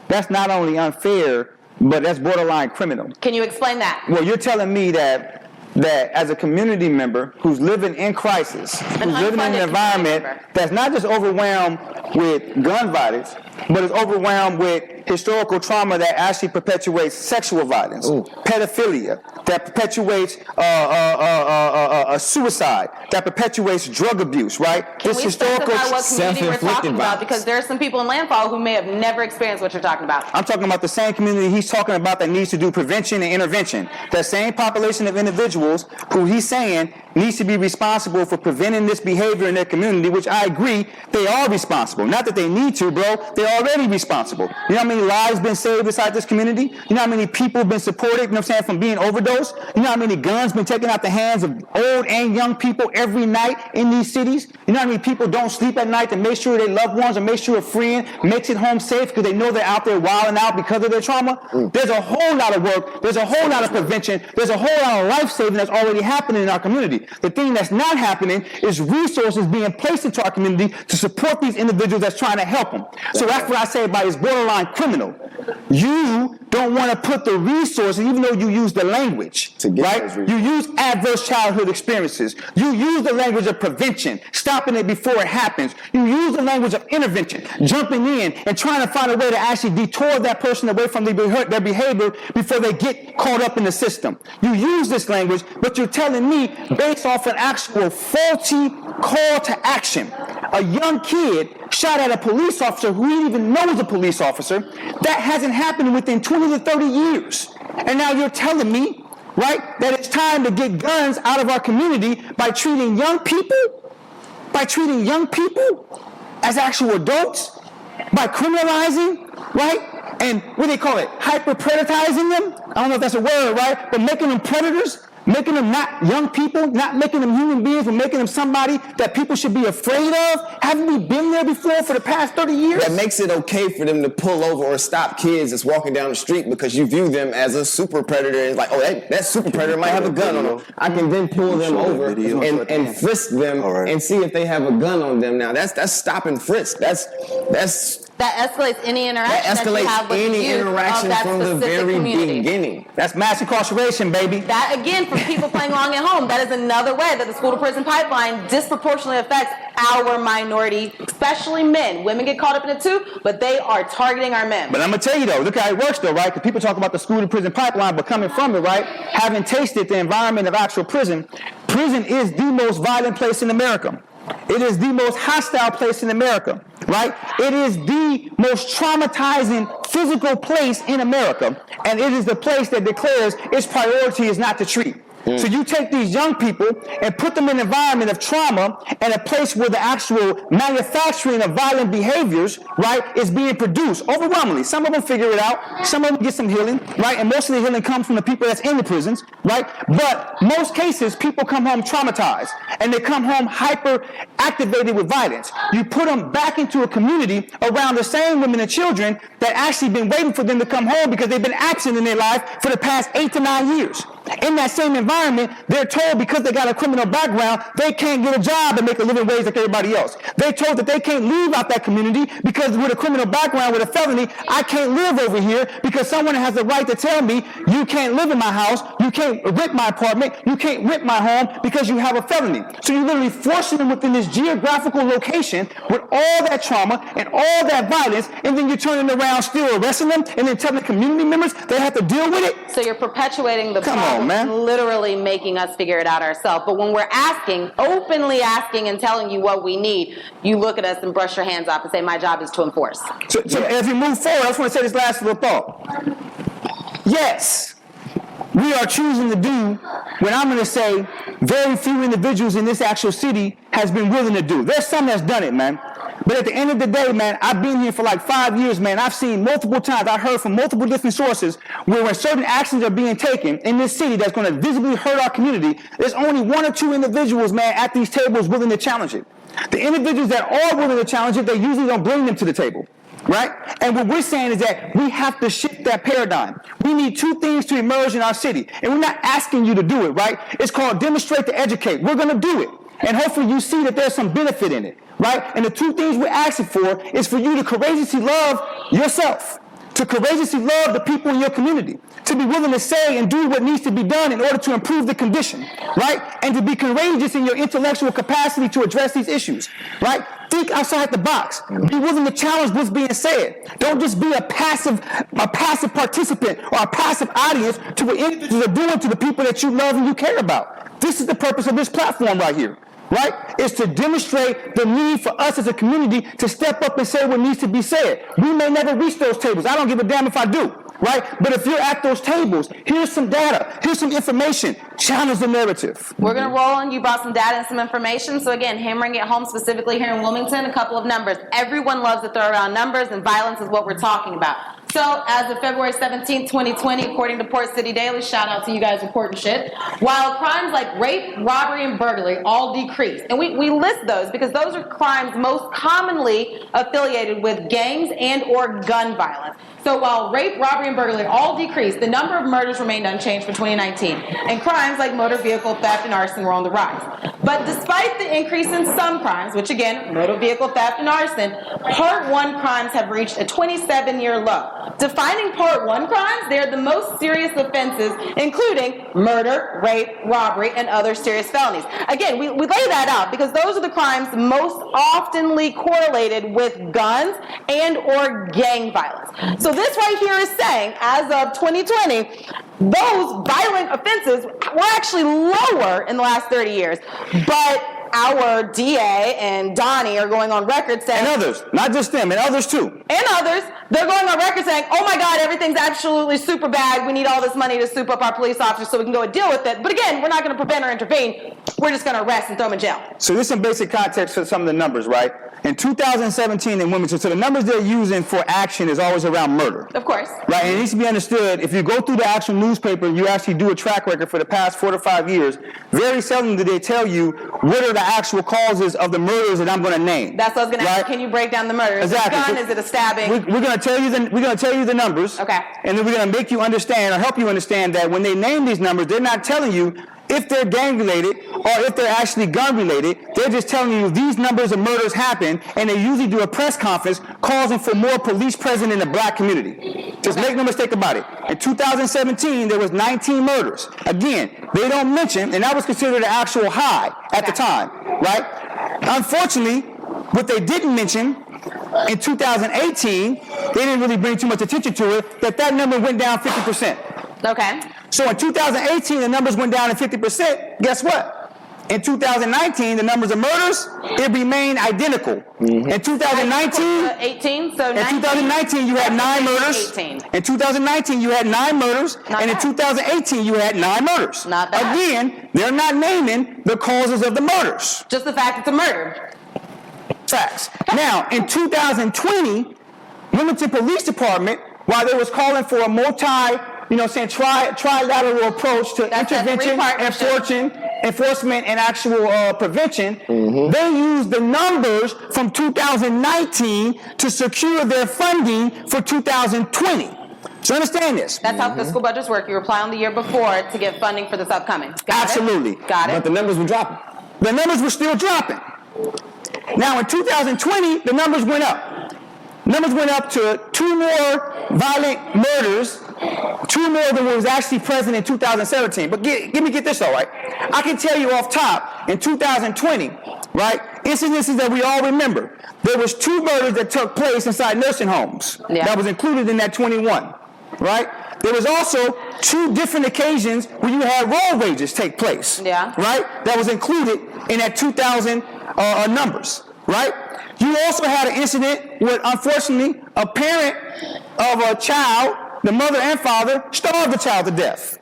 that's not only unfair, but that's borderline criminal. Can you explain that? Well, you're telling me that as a community member who's living in crisis, who's living in an environment that's not just overwhelmed with gun violence, but is overwhelmed with historical trauma that actually perpetuates sexual violence, pedophilia, that perpetuates a suicide, that perpetuates drug abuse, right? Can we specify what community we're talking about? Because there are some people in Landfall who may have never experienced what you're talking about. I'm talking about the same community he's talking about that needs to do prevention and intervention. That same population of individuals who he's saying needs to be responsible for preventing this behavior in their community, which I agree, they are responsible. Not that they need to, bro. They're already responsible. You know how many lives been saved inside this community? You know how many people have been supported, you know what I'm saying, from being overdosed? You know how many guns been taken out the hands of old and young people every night in these cities? You know how many people don't sleep at night to make sure their loved ones or make sure a friend makes it home safe because they know they're out there wilding out because of their trauma? There's a whole lot of work. There's a whole lot of prevention. There's a whole lot of life saving that's already happening in our community. The thing that's not happening is resources being placed into our community to support these individuals that's trying to help them. So that's what I say about it's borderline criminal. You don't want to put the resources, even though you use the language, right? You use adverse childhood experiences. You use the language of prevention, stopping it before it happens. You use the language of intervention, jumping in and trying to find a way to actually detour that person away from their behavior before they get caught up in the system. You use this language, but you're telling me, based off an actual faulty call to action, a young kid shot at a police officer who he didn't even know was a police officer. That hasn't happened within 20 to 30 years. And now you're telling me, right, that it's time to get guns out of our community by treating young people as actual adults, by criminalizing, right? And what do they call it? Hyper-predatizing them? I don't know if that's a word, right? But making them predators, making them not young people, not making them human beings, but making them somebody that people should be afraid of. Haven't we been there before for the past 30 years? That makes it okay for them to pull over or stop kids that's walking down the street because you view them as a super predator. And it's like, oh, that super predator might have a gun on them. I can then pull them over and frisk them and see if they have a gun on them. Now, that's stop and frisk. That's That escalates any interaction that you have with the youth of that from the specific very community. beginning. That's mass incarceration, baby. That, again, for people playing along at home, that is another way that the school-to-prison pipeline disproportionately affects our minority, especially men. Women get caught up in it too, but they are targeting our men. But I'm going to tell you, though, look how it works, though, right? Because people talk about the school-to-prison pipeline, but coming from it, right, having tasted the environment of actual prison, prison is the most violent place in America. It is the most hostile place in America, right? It is the most traumatizing physical place in America, and it is the place that declares its priority is not to treat. So you take these young people and put them in an environment of trauma and a place where the actual manufacturing of violent behaviors, right, is being produced overwhelmingly. Some of them figure it out. Some of them get some healing, right? And most of the healing comes from the people that's in the prisons, right? But most cases, people come home traumatized and they come home hyper activated with violence. You put them back into a community around the same women and children that actually been waiting for them to come home because they've been absent in their life for the past 8 to 9 years. In that same environment, they're told because they got a criminal background, they can't get a job and make a living wage like everybody else. They're told that they can't leave out that community because with a criminal background, with a felony, I can't live over here because someone has the right to tell me you can't live in my house, you can't rent my apartment, you can't rent my home because you have a felony. So you're literally forcing them within this geographical location with all that trauma and all that violence, and then you're turning around still arresting them and then telling the community members they have to deal with it? So you're perpetuating the Come problem, on, man. literally making us figure it out ourselves. But when we're asking, openly asking and telling you what we need, you look at us and brush your hands off and say, my job is to enforce. So as we move forward, I just want to say this last little thought. Yes, we are choosing to do what I'm going to say very few individuals in this actual city has been willing to do. There's some that's done it, man. But at the end of the day, man, I've been here for like 5 years, man. I've seen multiple times, I heard from multiple different sources where when certain actions are being taken in this city that's going to visibly hurt our community, there's only 1 or 2 individuals, man, at these tables willing to challenge it. The individuals that are willing to challenge it, they usually don't bring them to the table. Right? And what we're saying is that we have to shift that paradigm. We need 2 things to emerge in our city. And we're not asking you to do it, right? It's called demonstrate to educate. We're going to do it. And hopefully you see that there's some benefit in it, right? And the 2 things we're asking for is for you to courageously love yourself, to courageously love the people in your community, to be willing to say and do what needs to be done in order to improve the condition, right? And to be courageous in your intellectual capacity to address these issues, right? Think outside the box. Be willing to challenge what's being said. Don't just be a passive participant or a passive audience to what individuals are doing to the people that you love and you care about. This is the purpose of this platform right here. Right? Is to demonstrate the need for us as a community to step up and say what needs to be said. We may never reach those tables. I don't give a damn if I do. Right? But if you're at those tables, here's some data, here's some information. Challenge the narrative. We're going to roll on. You brought some data and some information. So again, hammering it home specifically here in Wilmington, a couple of numbers. Everyone loves to throw around numbers, and violence is what we're talking about. So as of February 17, 2020, according to Port City Daily, shout out to you guys reporting shit, while crimes like rape, robbery, and burglary all decreased. And we list those because those are crimes most commonly affiliated with gangs and or gun violence. So while rape, robbery, and burglary all decreased, the number of murders remained unchanged for 2019. And crimes like motor vehicle theft and arson were on the rise. But despite the increase in some crimes, which again, motor vehicle theft and arson, Part 1 crimes have reached a 27-year low. Defining Part 1 crimes, they're the most serious offenses, including murder, rape, robbery, and other serious felonies. Again, we lay that out because those are the crimes most oftenly correlated with guns and or gang violence. So this right here is saying, as of 2020, those violent offenses were actually lower in the last 30 years. But our DA and Donny are going on record saying... And others, not just them, and others too. And others, they're going on record saying, oh my God, everything's absolutely super bad. We need all this money to soup up our police officers so we can go and deal with it. But again, we're not going to prevent or intervene. We're just going to arrest and throw them in jail. So there's some basic context for some of the numbers, right? In 2017 in Wilmington, so the numbers they're using for action is always around murder. Of course. Right, and it needs to be understood, if you go through the actual newspaper, you actually do a track record for the past 4 to 5 years, very seldom do they tell you what are the actual causes of the murders that I'm going to name. That's what I was going to ask. Can you break down the murders? Exactly. Is it a gun? Is it a stabbing? We're going to tell you the numbers. Okay. And then we're going to make you understand or help you understand that when they name these numbers, they're not telling you if they're gang related or if they're actually gun related. They're just telling you these numbers of murders happen, and they usually do a press conference calling for more police presence in the black community. Just make no mistake about it. In 2017, there was 19 murders. Again, they don't mention, and that was considered an actual high at the time, right? Unfortunately, what they didn't mention in 2018, they didn't really bring too much attention to it, that number went down 50%. Okay. So in 2018, the numbers went down to 50%. Guess what? In 2019, the numbers of murders, it remained identical. In 2019, 18, so in 2019, you had 9 murders. 18. In 2019, you had 9 murders. Not And in bad. 2018, you had 9 murders. Not bad. Again, they're not naming the causes of the murders. Just the fact it's a murder. Facts. Now, in 2020, Wilmington Police Department, while they was calling for a trilateral approach to That's a intervention, three-partnership. enforcement, and actual prevention, they used the numbers from 2019 to secure their funding for 2020. So understand this. That's how fiscal budgets work. You apply on the year before to get funding for this upcoming. Got Absolutely. it? Got But it. the numbers were dropping. The numbers were still dropping. Now in 2020, the numbers went up. Numbers went up to 2 more violent murders, 2 more than what was actually present in 2017. But let me get this all right. I can tell you off top, in 2020, right, incidences that we all remember, there was 2 murders that took place inside nursing homes. Yeah. That was included in that 21, right? There was also 2 different occasions where you had road rages take place. Yeah. Right? That was included in that 2000 numbers, right? You also had an incident where, unfortunately, a parent of a child, the mother and father, starved the child to death.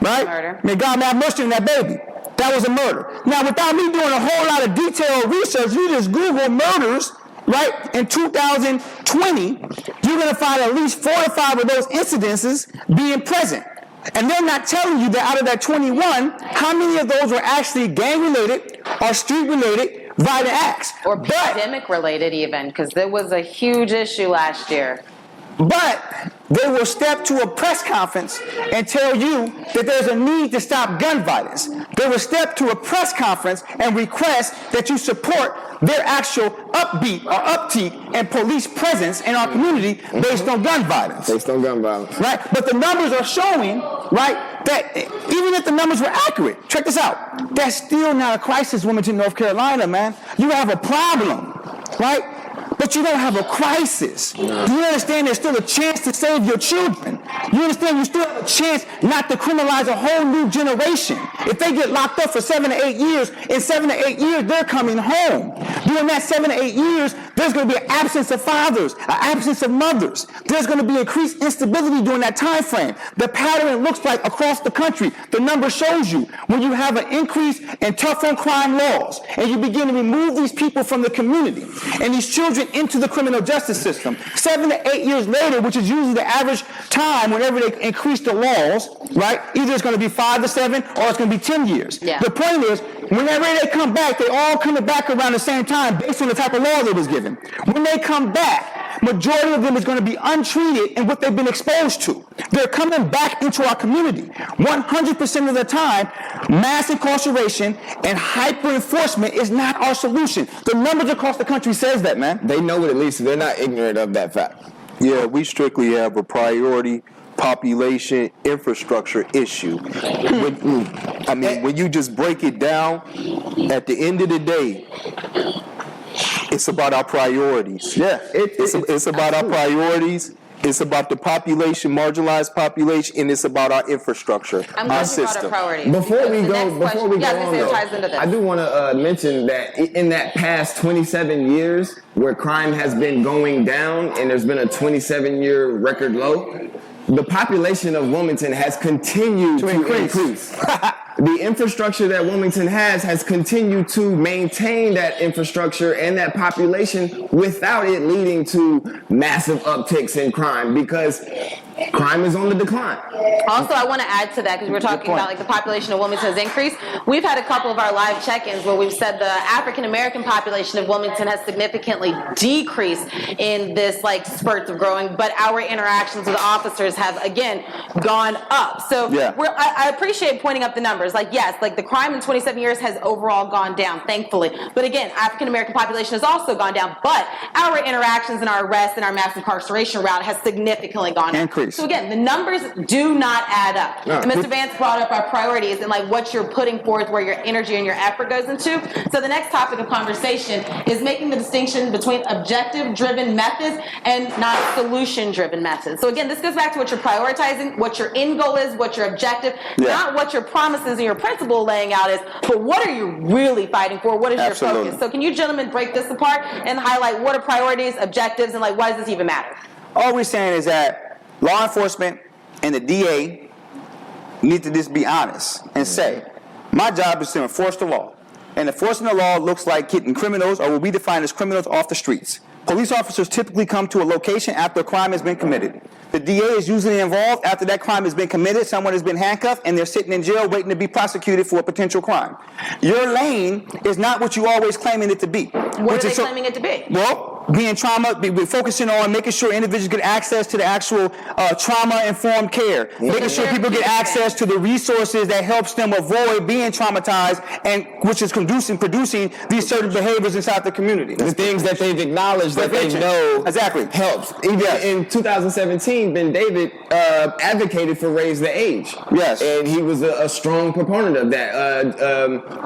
Right? Murder. May God have mercy on that baby. That was a murder. Now, without me doing a whole lot of detailed research, you just Google murders, right? In 2020, you're going to find at least 4 or 5 of those incidences being present. And they're not telling you that out of that 21, how many of those were actually gang-related or street-related violent acts. Or pandemic related even, because there was a huge issue last year. But they will step to a press conference and tell you that there's a need to stop gun violence. They will step to a press conference and request that you support their actual upbeat or uptick and police presence in our community based on gun violence. Based on gun violence. Right? But the numbers are showing, right, that even if the numbers were accurate, check this out, that's still not a crisis, Wilmington, North Carolina, man. You have a problem, right? But you don't have a crisis. Do you understand there's still a chance to save your children? You understand you still have a chance not to criminalize a whole new generation. If they get locked up for 7 to 8 years, in 7 to 8 years, they're coming home. During that 7 to 8 years, there's going to be an absence of fathers, an absence of mothers. There's going to be increased instability during that time frame. The pattern looks like across the country. The number shows you when you have an increase in tough on crime laws and you begin to remove these people from the community and these children into the criminal justice system. 7 to 8 years later, which is usually the average time whenever they increase the laws, right? Either it's going to be 5 to 7 or it's going to be 10 years. Yeah. The point is, whenever they come back, they all coming back around the same time based on the type of law that was given. When they come back, majority of them is going to be untreated in what they've been exposed to. They're coming back into our community. 100% of the time, mass incarceration and hyper enforcement is not our solution. The numbers across the country says that, man. They know it at least. They're not ignorant of that fact. Yeah, we strictly have a priority population infrastructure issue. When you just break it down, at the end of the day, it's about our priorities. Yeah. It's about our priorities. It's about the population, marginalized population, and it's about our infrastructure, I'm our glad you brought up system. priorities. Before we The go, next on, question- yeah, I was gonna say it though, ties into this. I do want to mention that in that past 27 years, where crime has been going down, and there's been a 27-year record low, the population of Wilmington has continued to increase. The infrastructure that Wilmington has continued to maintain that infrastructure and that population without it leading to massive upticks in crime, because crime is on the decline. Also, I want to add to that because we're talking about like the population of Wilmington has increased. We've had a couple of our live check-ins where we've said the African American population of Wilmington has significantly decreased in this like spurts of growing, but our interactions with officers have again gone up. So I appreciate pointing up the numbers. Like yes, like the crime in 27 years has overall gone down, thankfully. But again, African American population has also gone down. But our interactions and our arrests and our mass incarceration route has significantly gone up. Increase. So again, the numbers do not add up. No. And Mr. Vance brought up our priorities and like what you're putting forth, where your energy and your effort goes into. So the next topic of conversation is making the distinction between objective-driven methods and not solution-driven methods. So again, this goes back to what you're prioritizing, what your end goal is, what your objective, not what your promises and your principle laying out is, but what are you really fighting for? What is your focus? So can you gentlemen break this apart and highlight what are priorities, objectives, and like why does this even matter? All we're saying is that law enforcement and the DA need to just be honest and say, my job is to enforce the law. And enforcing the law looks like getting criminals, or what we define as criminals, off the streets. Police officers typically come to a location after a crime has been committed. The DA is usually involved after that crime has been committed. Someone has been handcuffed and they're sitting in jail waiting to be prosecuted for a potential crime. Your lane is not what you always claiming it to be. What are they claiming it to be? Well, being trauma, we're focusing on making sure individuals get access to the actual trauma-informed care, making sure people get access to the resources that helps them avoid being traumatized, and which is producing these certain behaviors inside the community. The things that they've acknowledged that they know helps. Even in 2017, Ben David advocated for raise the age. Yes. And he was a strong proponent of that.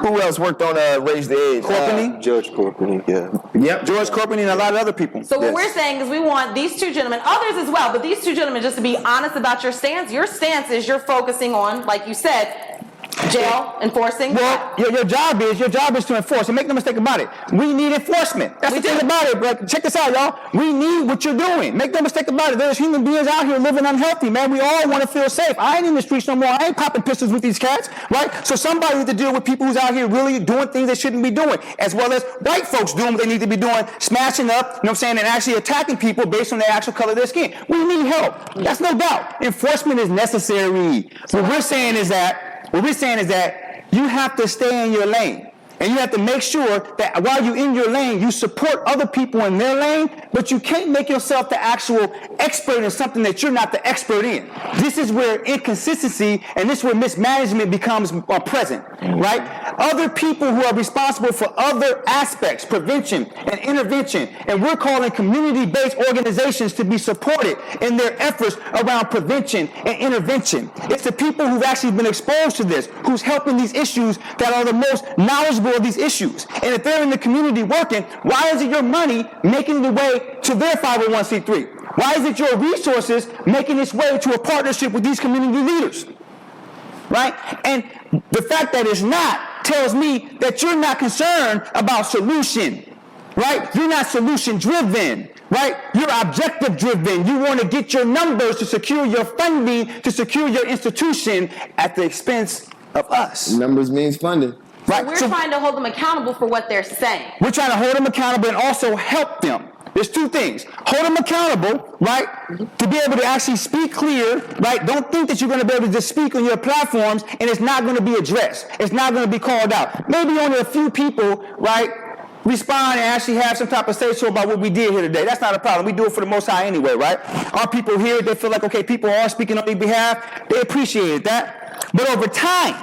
Who else worked on raise the age? Corpany? Judge Corpany, yeah. Yep, George Corpany and a lot of other people. So what we're saying is we want these two gentlemen, others as well, but these two gentlemen just to be honest about your stance. Your stance is you're focusing on, like you said, jail, enforcing. Well, your job is to enforce, and make no mistake about it. We need enforcement. That's the thing about it, but check this out, y'all. We need what you're doing. Make no mistake about it. There's human beings out here living unhealthy, man. We all want to feel safe. I ain't in the streets no more. I ain't popping pistols with these cats, right? So somebody needs to deal with people who's out here really doing things they shouldn't be doing, as well as white folks doing what they need to be doing, smashing up, you know what I'm saying, and actually attacking people based on their actual color of their skin. We need help. That's no doubt. Enforcement is necessary. What we're saying is that you have to stay in your lane. And you have to make sure that while you're in your lane, you support other people in their lane, but you can't make yourself the actual expert in something that you're not the expert in. This is where inconsistency and this is where mismanagement becomes present, right? Other people who are responsible for other aspects, prevention and intervention, and we're calling community-based organizations to be supported in their efforts around prevention and intervention. It's the people who've actually been exposed to this, who's helping these issues, that are the most knowledgeable of these issues. And if they're in the community working, why isn't your money making the way to their 501c3? Why is it your resources making its way to a partnership with these community leaders? Right? And the fact that it's not tells me that you're not concerned about solution. Right? You're not solution driven. Right? You're objective driven. You want to get your numbers to secure your funding, to secure your institution at the expense of us. Numbers means funding. Right. So we're trying to hold them accountable for what they're saying. We're trying to hold them accountable and also help them. There's two things. Hold them accountable, right, to be able to actually speak clear, right? Don't think that you're going to be able to just speak on your platforms and it's not going to be addressed. It's not going to be called out. Maybe only a few people, right, respond and actually have some type of say-so about what we did here today. That's not a problem. We do it for the Most High anyway, right? Our people here, they feel like, okay, people are speaking on their behalf. They appreciate that. But over time,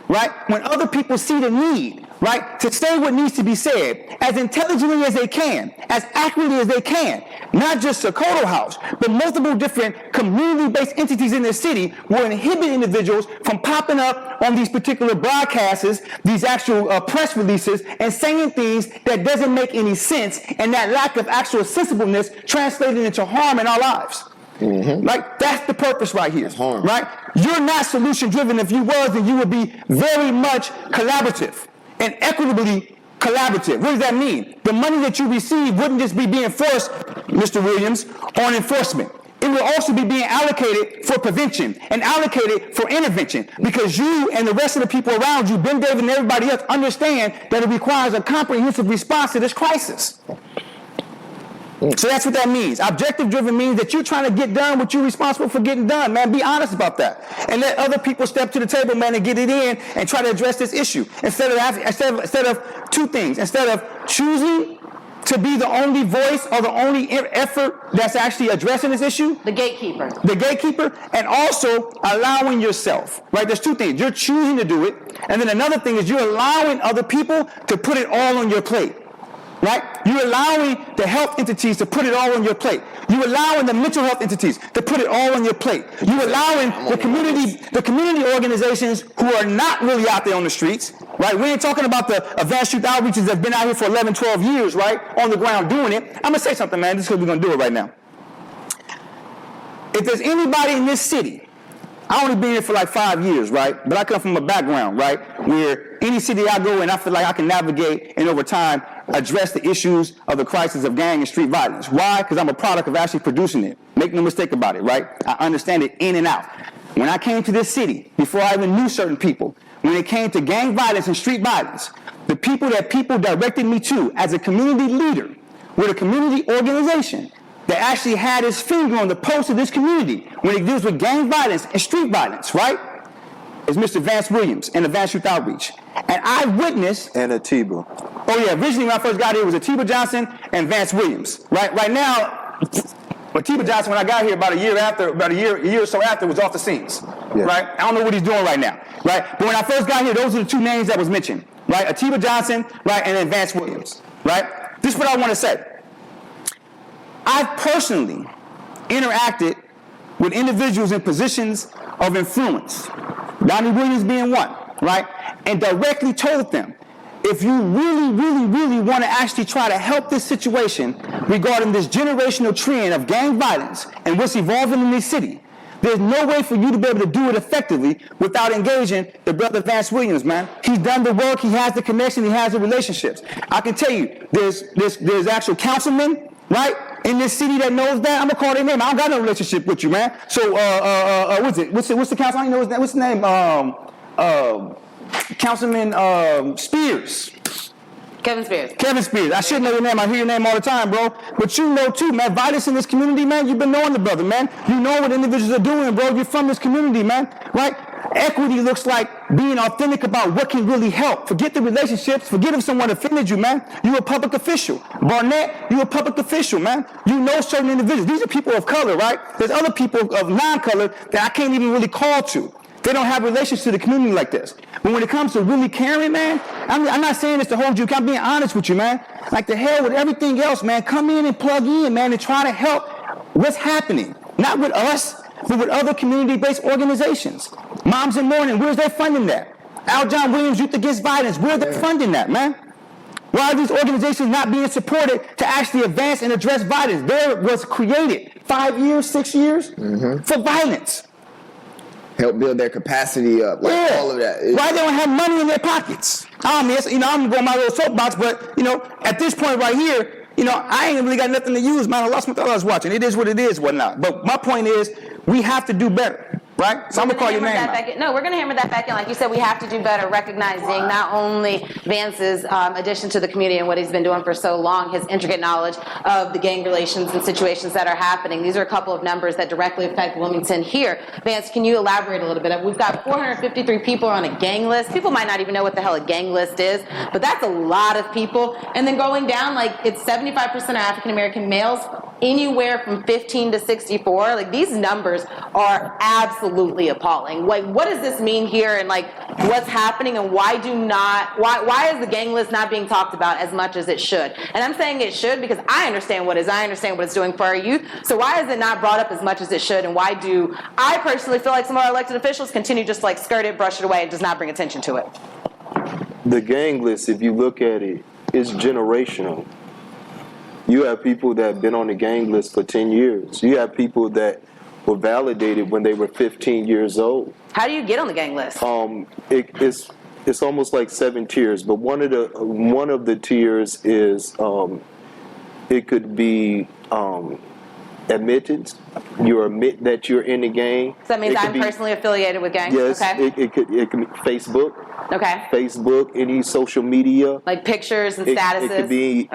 right, when other people see the need, right, to say what needs to be said as intelligently as they can, as accurately as they can, not just Sokoto House, but multiple different community-based entities in the city will inhibit individuals from popping up on these particular broadcasts, these actual press releases, and saying things that doesn't make any sense, and that lack of actual sensibleness translated into harm in our lives. Mm-hmm. Like, that's the purpose right here. Right? You're not solution driven. If you was, then you would be very much collaborative and equitably collaborative. What does that mean? The money that you receive wouldn't just be being forced, Mr. Williams, on enforcement. It will also be being allocated for prevention and allocated for intervention, because you and the rest of the people around you, Ben David and everybody else, understand that it requires a comprehensive response to this crisis. So that's what that means. Objective-driven means that you're trying to get done what you're responsible for getting done, man. Be honest about that. And let other people step to the table, man, and get it in and try to address this issue. Instead of two things. Instead of choosing to be the only voice or the only effort that's actually addressing this issue. The gatekeeper. The gatekeeper, and also allowing yourself, right? There's two things. You're choosing to do it, and then another thing is you're allowing other people to put it all on your plate, right? You're allowing the health entities to put it all on your plate. You're allowing the mental health entities to put it all on your plate. You're allowing the community organizations who are not really out there on the streets, right? We ain't talking about the advanced youth outreaches that's been out here for 11, 12 years, right? On the ground doing it. I'm going to say something, man. This is because we're going to do it right now. If there's anybody in this city, I only been here for like 5 years, right? But I come from a background, right, where any city I go in, I feel like I can navigate and over time address the issues of the crisis of gang and street violence. Why? Because I'm a product of actually producing it. Make no mistake about it, right? I understand it in and out. When I came to this city, before I even knew certain people, when it came to gang violence and street violence, the people that people directed me to as a community leader were the community organization that actually had his finger on the pulse of this community when it deals with gang violence and street violence, right? Is Mr. Vance Williams and the Vance Youth Outreach. And I witnessed... And Atiba. Oh yeah, originally when I first got here, it was Atiba Johnson and Vance Williams, right? Right now, Atiba Johnson, when I got here about a year or so after, was off the scenes, right? I don't know what he's doing right now, right? But when I first got here, those are the two names that was mentioned, right? Atiba Johnson, right, and then Vance Williams, right? This is what I want to say. I've personally interacted with individuals in positions of influence, Donny Williams being one, right? And directly told them, if you really, really, really want to actually try to help this situation regarding this generational trend of gang violence and what's evolving in this city, there's no way for you to be able to do it effectively without engaging the brother Vance Williams, man. He's done the work, he has the connection, he has the relationships. I can tell you, there's actual councilmen, right, in this city that knows that. I'm gonna call their name. I don't got no relationship with you, man. So, what's the council? I don't know his name. What's the name? Councilman Spears. Kevin Spears. Kevin Spears. I should know your name. I hear your name all the time, bro. But you know too, man. Violence in this community, man. You've been knowing the brother, man. You know what individuals are doing, bro. You're from this community, man. Right? Equity looks like being authentic about what can really help. Forget the relationships. Forget if someone offended you, man. You're a public official. Barnett, you're a public official, man. You know certain individuals. These are people of color, right? There's other people of non-color that I can't even really call to. They don't have relations to the community like this. But when it comes to really caring, man, I'm not saying this to hold you. I'm being honest with you, man. Like the hell with everything else, man. Come in and plug in, man, and try to help what's happening. Not with us, but with other community-based organizations. Moms in Mourning, where's their funding that? Al John Williams Youth Against Violence, where's their funding that, man? Why are these organizations not being supported to actually advance and address violence? There was created 5 years, 6 years for violence. Help build their capacity up, like all of that. Why they don't have money in their pockets? I mean, I'm gonna go on my little soapbox, but at this point right here, I ain't really got nothing to use, man. I lost my thought I was watching. It is what it is, whatnot. But my point is, we have to do better, right? So I'm gonna call your name out. No, we're gonna hammer that back in. Like you said, we have to do better, recognizing not only Vance's addition to the community and what he's been doing for so long, his intricate knowledge of the gang relations and situations that are happening. These are a couple of numbers that directly affect Wilmington here. Vance, can you elaborate a little bit? We've got 453 people on a gang list. People might not even know what the hell a gang list is, but that's a lot of people. And then going down, like it's 75% of African American males, anywhere from 15 to 64. Like these numbers are absolutely appalling. Like what does this mean here, and like what's happening, and why is the gang list not being talked about as much as it should? And I'm saying it should because I understand what it's doing for our youth. So why is it not brought up as much as it should, and why do I personally feel like some of our elected officials continue just like skirt it, brush it away, and does not bring attention to it? The gang list, if you look at it, is generational. You have people that have been on the gang list for 10 years. You have people that were validated when they were 15 years old. How do you get on the gang list? It's almost like 7 tiers, but one of the tiers is it could be admittance. You admit that you're in the gang. So that means I'm personally affiliated with gangs? Yes, okay. it could be Facebook. Okay. Facebook, any social media. Like pictures and statuses. It could be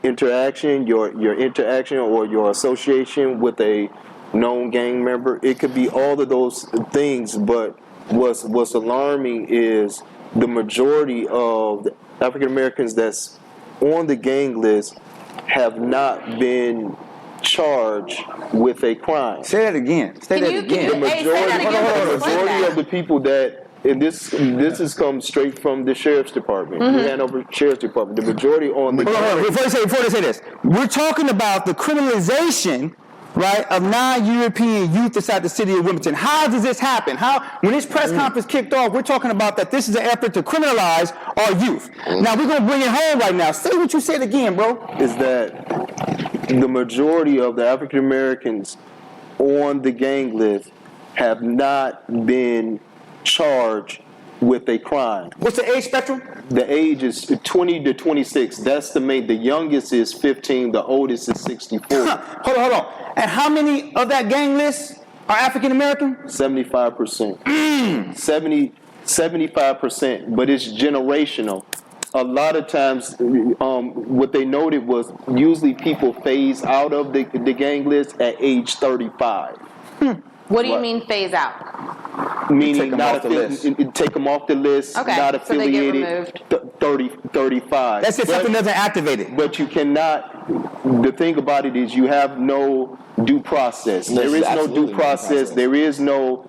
interaction, your interaction or your association with a known gang member. It could be all of those things, but what's alarming is the majority of the African Americans that's on the gang list have not been charged with a crime. Say that again. The majority of the people that, and this has come straight from the sheriff's department, the Hanover Sheriff's Department. The majority on the Before they say this, we're talking about the criminalization, right, of non-European youth inside the city of Wilmington. How does this happen? When this press conference kicked off, we're talking about that this is an effort to criminalize our youth. Now we're gonna bring it home right now. Say what you said again, bro. Is that the majority of the African Americans on the gang list have not been charged with a crime. What's the age spectrum? The age is 20 to 26. That's the youngest is 15, the oldest is 64. Hold on. And how many of that gang list are African American? 75%. 75%, but it's generational. A lot of times, what they noted was usually people phase out of the gang list at age 35. What do you mean phase out? Meaning take them off the list. Okay, not so they get affiliated. 35. That's if something doesn't activate it. But you cannot. The thing about it is you have no due process. There is no due process. There is no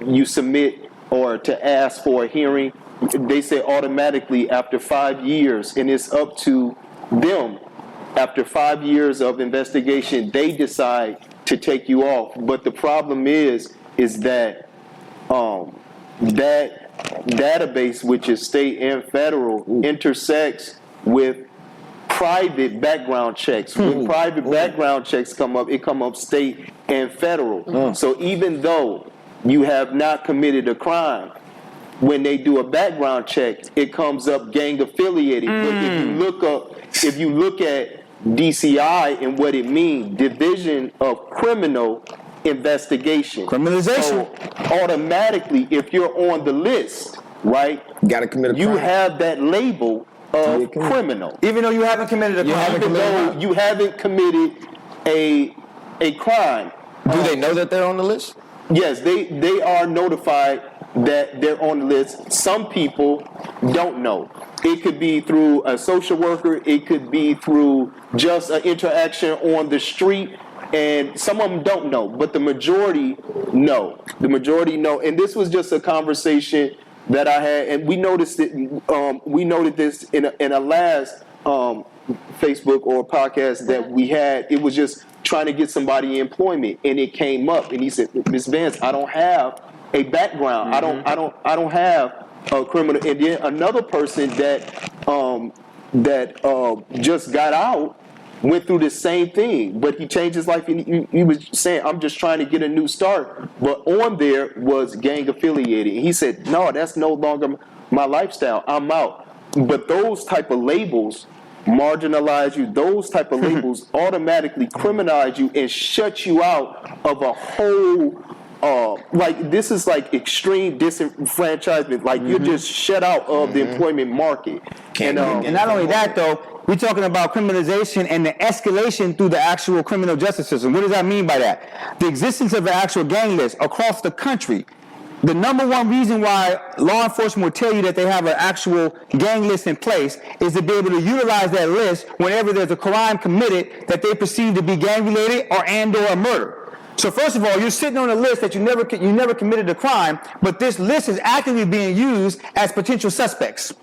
you submit or to ask for a hearing. They say automatically after 5 years, and it's up to them. After 5 years of investigation, they decide to take you off. But the problem is that that database, which is state and federal, intersects with private background checks. When private background checks come up, it come up state and federal. So even though you have not committed a crime, when they do a background check, it comes up gang affiliated. But if you look at DCI and what it means, Division of Criminal Investigation. Criminalization. So automatically, if you're on the list, right, You gotta commit a crime. you have that label of criminal. Even though you haven't committed a crime. Even though you haven't committed a crime. Do they know that they're on the list? Yes, they are notified that they're on the list. Some people don't know. It could be through a social worker. It could be through just an interaction on the street. And some of them don't know, but the majority know. The majority know. And this was just a conversation that I had, and we noticed it. We noted this in a last Facebook or podcast that we had. It was just trying to get somebody employment, and it came up, and he said, "Ms. Vance, I don't have a background. I don't have a criminal." And then another person that just got out went through the same thing, but he changed his life, and he was saying, "I'm just trying to get a new start." But on there was gang affiliated. And he said, "No, that's no longer my lifestyle. I'm out." But those type of labels marginalize you. Those type of labels automatically criminalize you and shut you out of a whole. Like this is like extreme disenfranchisement. Like you're just shut out of the employment market. And not only that, though, we're talking about criminalization and the escalation through the actual criminal justice system. What does that mean by that? The existence of an actual gang list across the country. The number one reason why law enforcement will tell you that they have an actual gang list in place is to be able to utilize that list whenever there's a crime committed that they perceive to be gang-related or a murder. So first of all, you're sitting on a list that you never committed a crime, but this list is actively being used as potential suspects.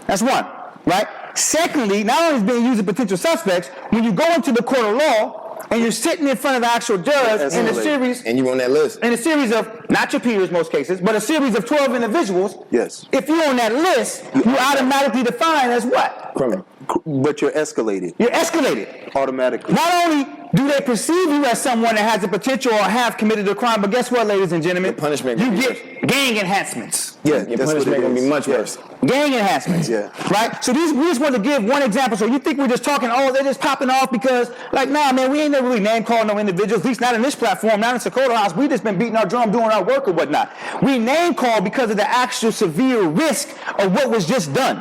That's one, right? Secondly, not only is it being used as potential suspects, when you go into the court of law and you're sitting in front of the actual judge in a series, and you on that list, in a series of, not your peers most cases, but a series of 12 individuals. Yes. If you're on that list, you're automatically defined as what? criminal. But you're escalated. You're escalated. Automatically. Not only do they perceive you as someone that has the potential or have committed a crime, but guess what, ladies and gentlemen? The punishment you gets get gang enhancements. Yeah, Your that's what punishment it gonna be is. much Yeah. worse. Gang enhancements. Yeah. Right? So we just want to give one example. So you think we're just talking, oh, they're just popping off because, like, nah, man, we ain't never really name calling no individuals, at least not in this platform, not in Dakota House. We just been beating our drum, doing our work or whatnot. We name call because of the actual severe risk of what was just done.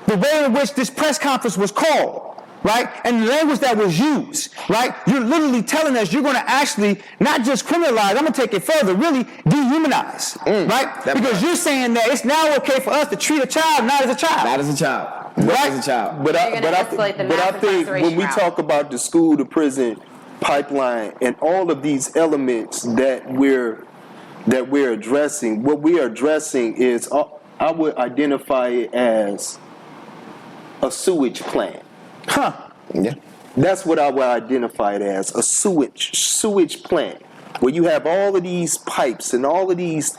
The way in which this press conference was called. Right? And the language that was used, right? You're literally telling us you're going to actually not just criminalize, I'm going to take it further, really dehumanize, right? Because you're saying that it's now okay for us to treat a child not as a child. Not as a child. Not as a child. But You're gonna escalate the mass I think incarceration when we route. talk about the school to prison pipeline and all of these elements that we're addressing, what we are addressing is I would identify it as a sewage plant. Huh. Yeah. That's what I would identify it as, a sewage plant, where you have all of these pipes and all of this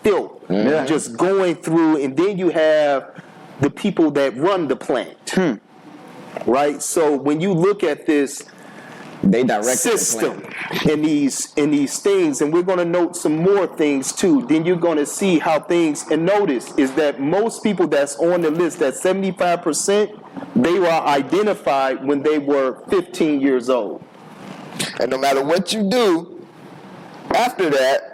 filth just going through, and then you have the people that run the plant, right? So when you look at this They direct system in these things, and we're going to note some more things too, then you're going to see how things, and notice is that most people that's on the list, that 75%, they were identified when they were 15 years old. And no matter what you do after that,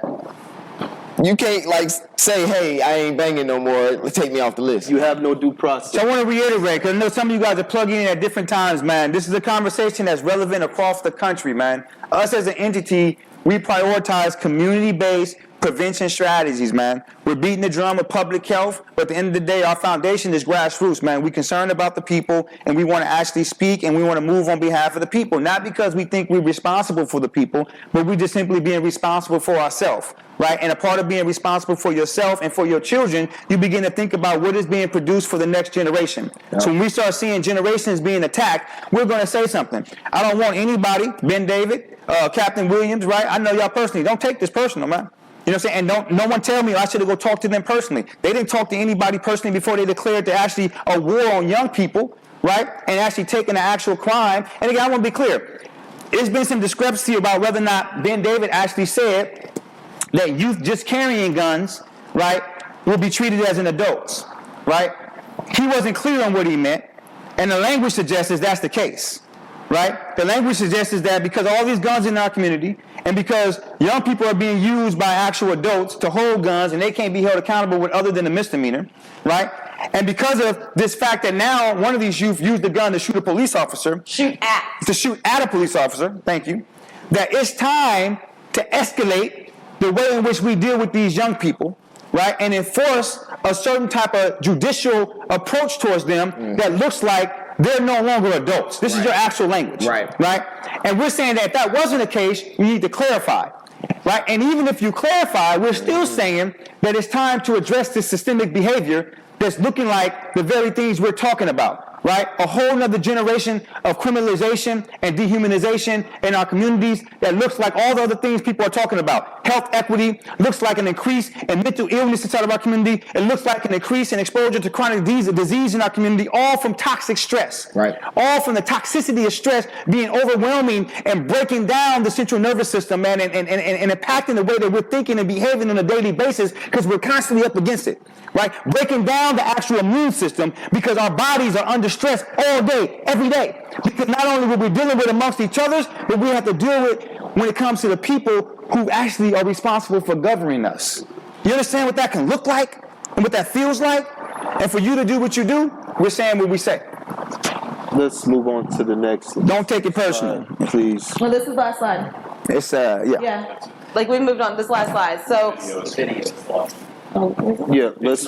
you can't like say, hey, I ain't banging no more. Take me off the list. You have no due process. So I want to reiterate, because I know some of you guys are plugging in at different times, man. This is a conversation that's relevant across the country, man. Us as an entity, we prioritize community-based prevention strategies, man. We're beating the drum of public health, but at the end of the day, our foundation is grassroots, man. We're concerned about the people, and we want to actually speak, and we want to move on behalf of the people. Not because we think we're responsible for the people, but we're just simply being responsible for ourselves, right? And a part of being responsible for yourself and for your children, you begin to think about what is being produced for the next generation. Yeah. So when we start seeing generations being attacked, we're going to say something. I don't want anybody, Ben David, Captain Williams, right? I know y'all personally. Don't take this personal, man. You know what I'm saying? And no one tell me I should have go talk to them personally. They didn't talk to anybody personally before they declared to actually a war on young people, right? And actually taking an actual crime. And again, I want to be clear. There's been some discrepancy about whether or not Ben David actually said that youth just carrying guns, right, will be treated as an adults, right? He wasn't clear on what he meant, and the language suggests that's the case, right? The language suggests that because all these guns in our community, and because young people are being used by actual adults to hold guns, and they can't be held accountable with other than a misdemeanor, right? And because of this fact that now one of these youth used a gun to shoot a police officer, to shoot at a police officer, thank you, that it's time to escalate the way in which we deal with these young people, right, and enforce a certain type of judicial approach towards them that looks like they're no longer adults. This is your actual language, right? And we're saying that if that wasn't the case, you need to clarify, right? And even if you clarify, we're still saying that it's time to address this systemic behavior that's looking like the very things we're talking about, right? A whole nother generation of criminalization and dehumanization in our communities that looks like all the other things people are talking about. Health equity looks like an increase in mental illness inside of our community. It looks like an increase in exposure to chronic disease in our community, all from toxic stress. Right. All from the toxicity of stress being overwhelming and breaking down the central nervous system, man, and impacting the way that we're thinking and behaving on a daily basis because we're constantly up against it. Right? Breaking down the actual immune system because our bodies are under stress all day, every day. Because not only are we dealing with amongst each other, but we have to deal with when it comes to the people who actually are responsible for governing us. You understand what that can look like and what that feels like? And for you to do what you do, we're saying what we say. Let's move on to the next. Don't take it personal, please. Well, this is last slide. It's Yeah. Like we moved on this last slide. So. Yeah, let's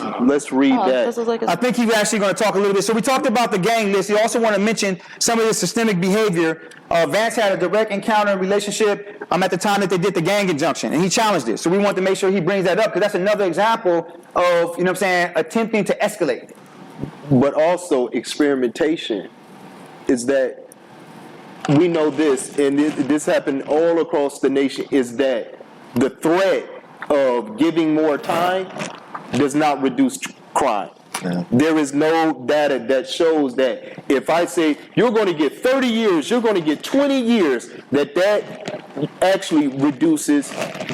read that. I think he's actually going to talk a little bit. So we talked about the gang list. You also want to mention some of the systemic behavior. Vance had a direct encounter and relationship at the time that they did the gang injunction, and he challenged it. So we want to make sure he brings that up because that's another example of, attempting to escalate. But also experimentation is that we know this, and this happened all across the nation, is that the threat of giving more time does not reduce crime. Yeah. There is no data that shows that if I say you're going to get 30 years, you're going to get 20 years, that actually reduces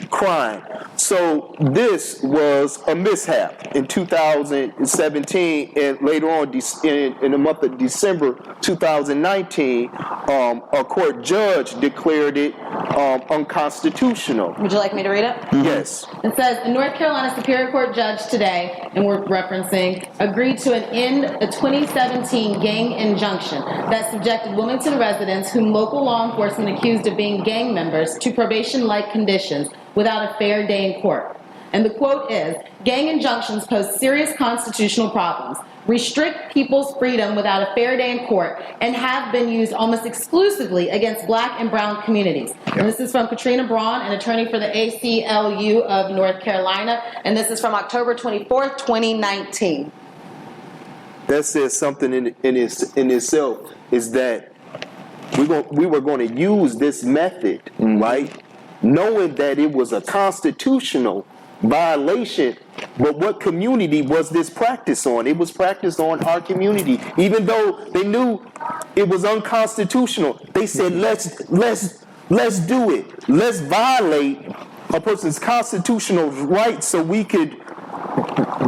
crime. So this was a mishap in 2017, and later on in the month of December 2019, a court judge declared it unconstitutional. Would you like me to read it? Yes. It says, the North Carolina Superior Court judge today, and we're referencing, agreed to end a 2017 gang injunction that subjected Wilmington residents whom local law enforcement accused of being gang members to probation-like conditions without a fair day in court. And the quote is, gang injunctions pose serious constitutional problems, restrict people's freedom without a fair day in court, and have been used almost exclusively against black and brown communities. And this is from Katrina Braun, an attorney for the ACLU of North Carolina, and this is from October 24th, 2019. That says something in itself, is that we were going to use this method, right? Knowing that it was a constitutional violation, but what community was this practiced on? It was practiced on our community. Even though they knew it was unconstitutional, they said, let's do it. Let's violate a person's constitutional rights so we could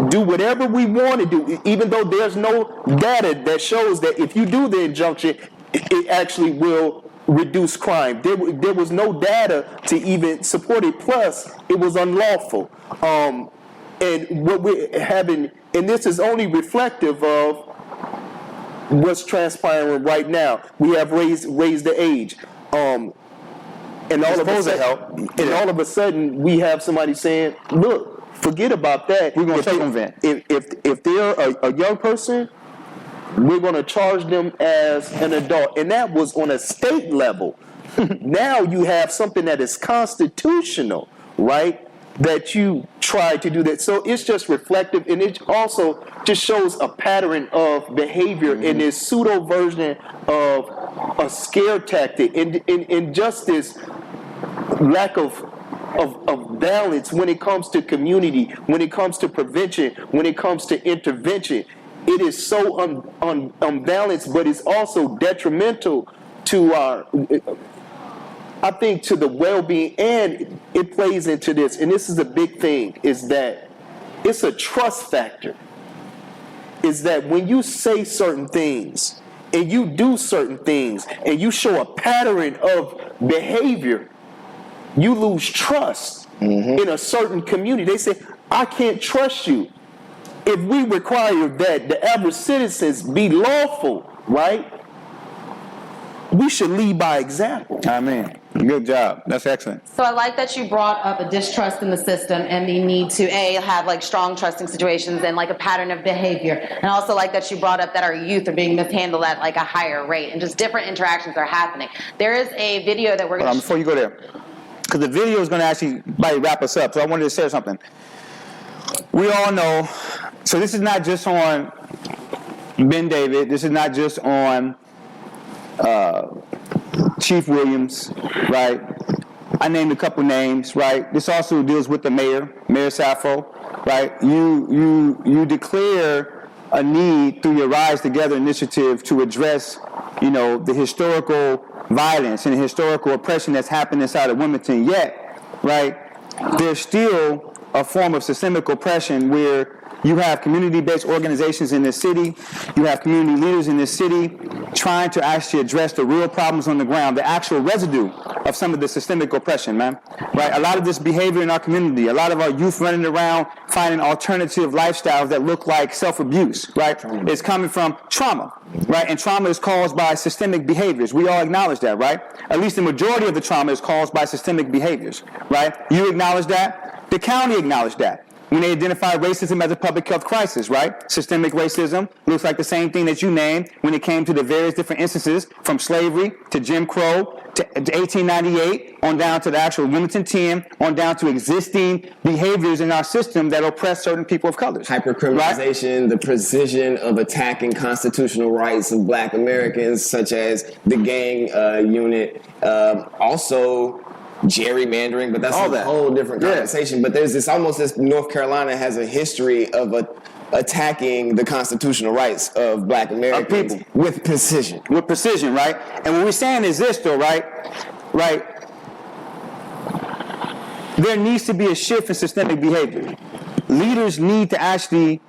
do whatever we want to do, even though there's no data that shows that if you do the injunction, it actually will reduce crime. There was no data to even support it. Plus, it was unlawful. And what we're having, and this is only reflective of what's transpiring right now. We have raised the age. And all of a sudden, we have somebody saying, look, forget about that. We're going to circumvent. If they're a young person, we're going to charge them as an adult. And that was on a state level. Now you have something that is constitutional, right? That you try to do that. So it's just reflective, and it also just shows a pattern of behavior in this pseudo version of a scare tactic, and just this lack of balance when it comes to community, when it comes to prevention, when it comes to intervention. It is so unbalanced, but it's also detrimental to our, I think, to the well-being, and it plays into this, and this is a big thing, is that it's a trust factor. Is that when you say certain things, and you do certain things, and you show a pattern of behavior, you lose trust in a certain community. They say, I can't trust you. If we require that the average citizens be lawful, right, we should lead by example. Amen. Good job. That's excellent. So I like that you brought up a distrust in the system and the need to have like strong trusting situations and like a pattern of behavior. And I also like that you brought up that our youth are being mishandled at like a higher rate and just different interactions are happening. There is a video that we're going to... Before you go there, because the video is going to actually wrap us up, so I wanted to share something. We all know, so this is not just on Ben David, this is not just on Chief Williams, right? I named a couple names, right? This also deals with the Mayor Sappho, right? You declare a need through your Rise Together initiative to address, the historical violence and historical oppression that's happened inside of Wilmington. Yet, right, there's still a form of systemic oppression where you have community-based organizations in this city, you have community leaders in this city trying to actually address the real problems on the ground, the actual residue of some of the systemic oppression, man. Right? A lot of this behavior in our community, a lot of our youth running around finding alternative lifestyles that look like self-abuse, right? It's coming from trauma, right? And trauma is caused by systemic behaviors. We all acknowledge that, right? At least the majority of the trauma is caused by systemic behaviors, right? You acknowledge that. The county acknowledged that. When they identified racism as a public health crisis, right? Systemic racism looks like the same thing that you named when it came to the various different instances from slavery to Jim Crow to 1898 on down to the actual Wilmington 10 on down to existing behaviors in our system that oppress certain people of colors. Hypercriminalization, right? The precision of attacking constitutional rights of black Americans, such as the gang unit, also gerrymandering, but that's a whole different conversation. But there's this North Carolina has a history of attacking the constitutional rights of black Americans with precision. With precision, right? And what we're saying is this, though, right? there needs to be a shift in systemic behavior. Leaders need to actually,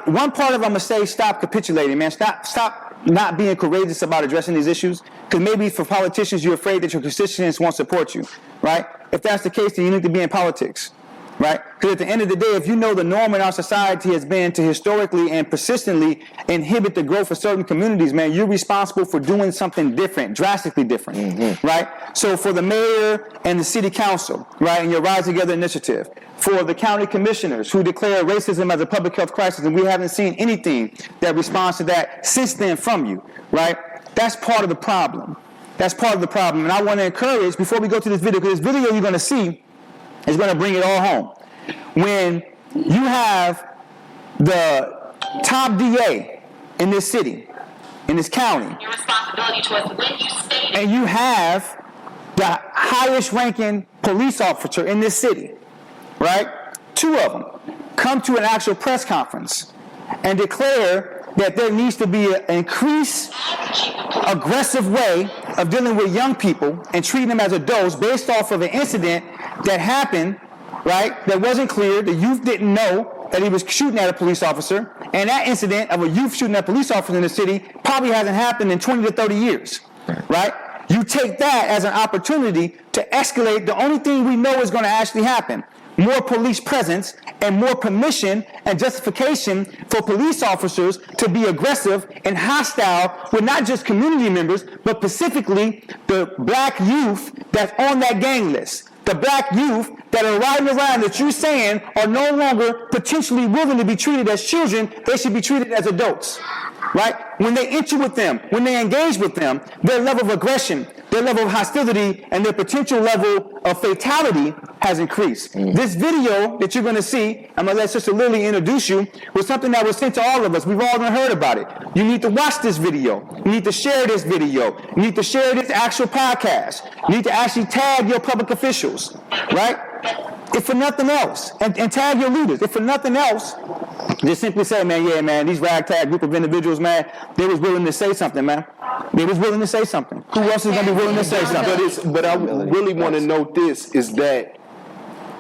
one part of I'm going to say, stop capitulating, man. Stop not being courageous about addressing these issues, because maybe for politicians, you're afraid that your constituents won't support you, right? If that's the case, then you need to be in politics, right? Because at the end of the day, if you know the norm in our society has been to historically and persistently inhibit the growth of certain communities, man, you're responsible for doing something different, drastically different, right? So for the mayor and the city council, right, and your Rise Together initiative, for the county commissioners who declare racism as a public health crisis, and we haven't seen anything that responds to that since then from you, right? That's part of the problem. That's part of the problem. And I want to encourage, before we go to this video, because this video you're going to see is going to bring it all home. When you have the top DA in this city, in this county, Your responsibility to us when you say and you have the highest ranking police officer in this city, right? Two of them come to an actual press conference and declare that there needs to be an increased aggressive way of dealing with young people and treating them as adults based off of an incident that happened, right, that wasn't clear. The youth didn't know that he was shooting at a police officer, and that incident of a youth shooting at a police officer in the city probably hasn't happened in 20 to 30 years, right? You take that as an opportunity to escalate the only thing we know is going to actually happen. More police presence and more permission and justification for police officers to be aggressive and hostile with not just community members, but specifically the black youth that's on that gang list. The black youth that are riding around that you're saying are no longer potentially willing to be treated as children, they should be treated as adults, right? When they enter with them, when they engage with them, their level of aggression, their level of hostility, and their potential level of fatality has increased. This video that you're going to see, I'm going to let Sister Lily introduce you, was something that was sent to all of us. We've all heard about it. You need to watch this video. You need to share this video. You need to share this actual podcast. You need to actually tag your public officials, right? If for nothing else, and tag your leaders. If for nothing else, just simply say, man, yeah, man, these ragtag group of individuals, man, they was willing to say something, man. They was willing to say something. Who else is going to be willing to say something? But I really want to note this, is that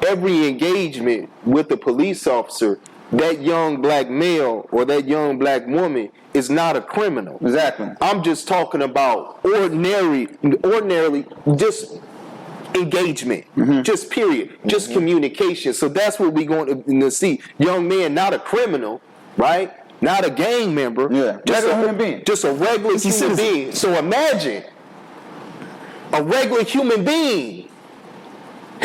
every engagement with the police officer, that young black male or that young black woman is not a criminal. Exactly. I'm just talking about ordinarily, just engagement, just period, just communication. So that's what we're going to see. Young man, not a criminal, right? Not a gang member. Yeah. Just Regular a human being. Just a regular human being. So imagine a regular human being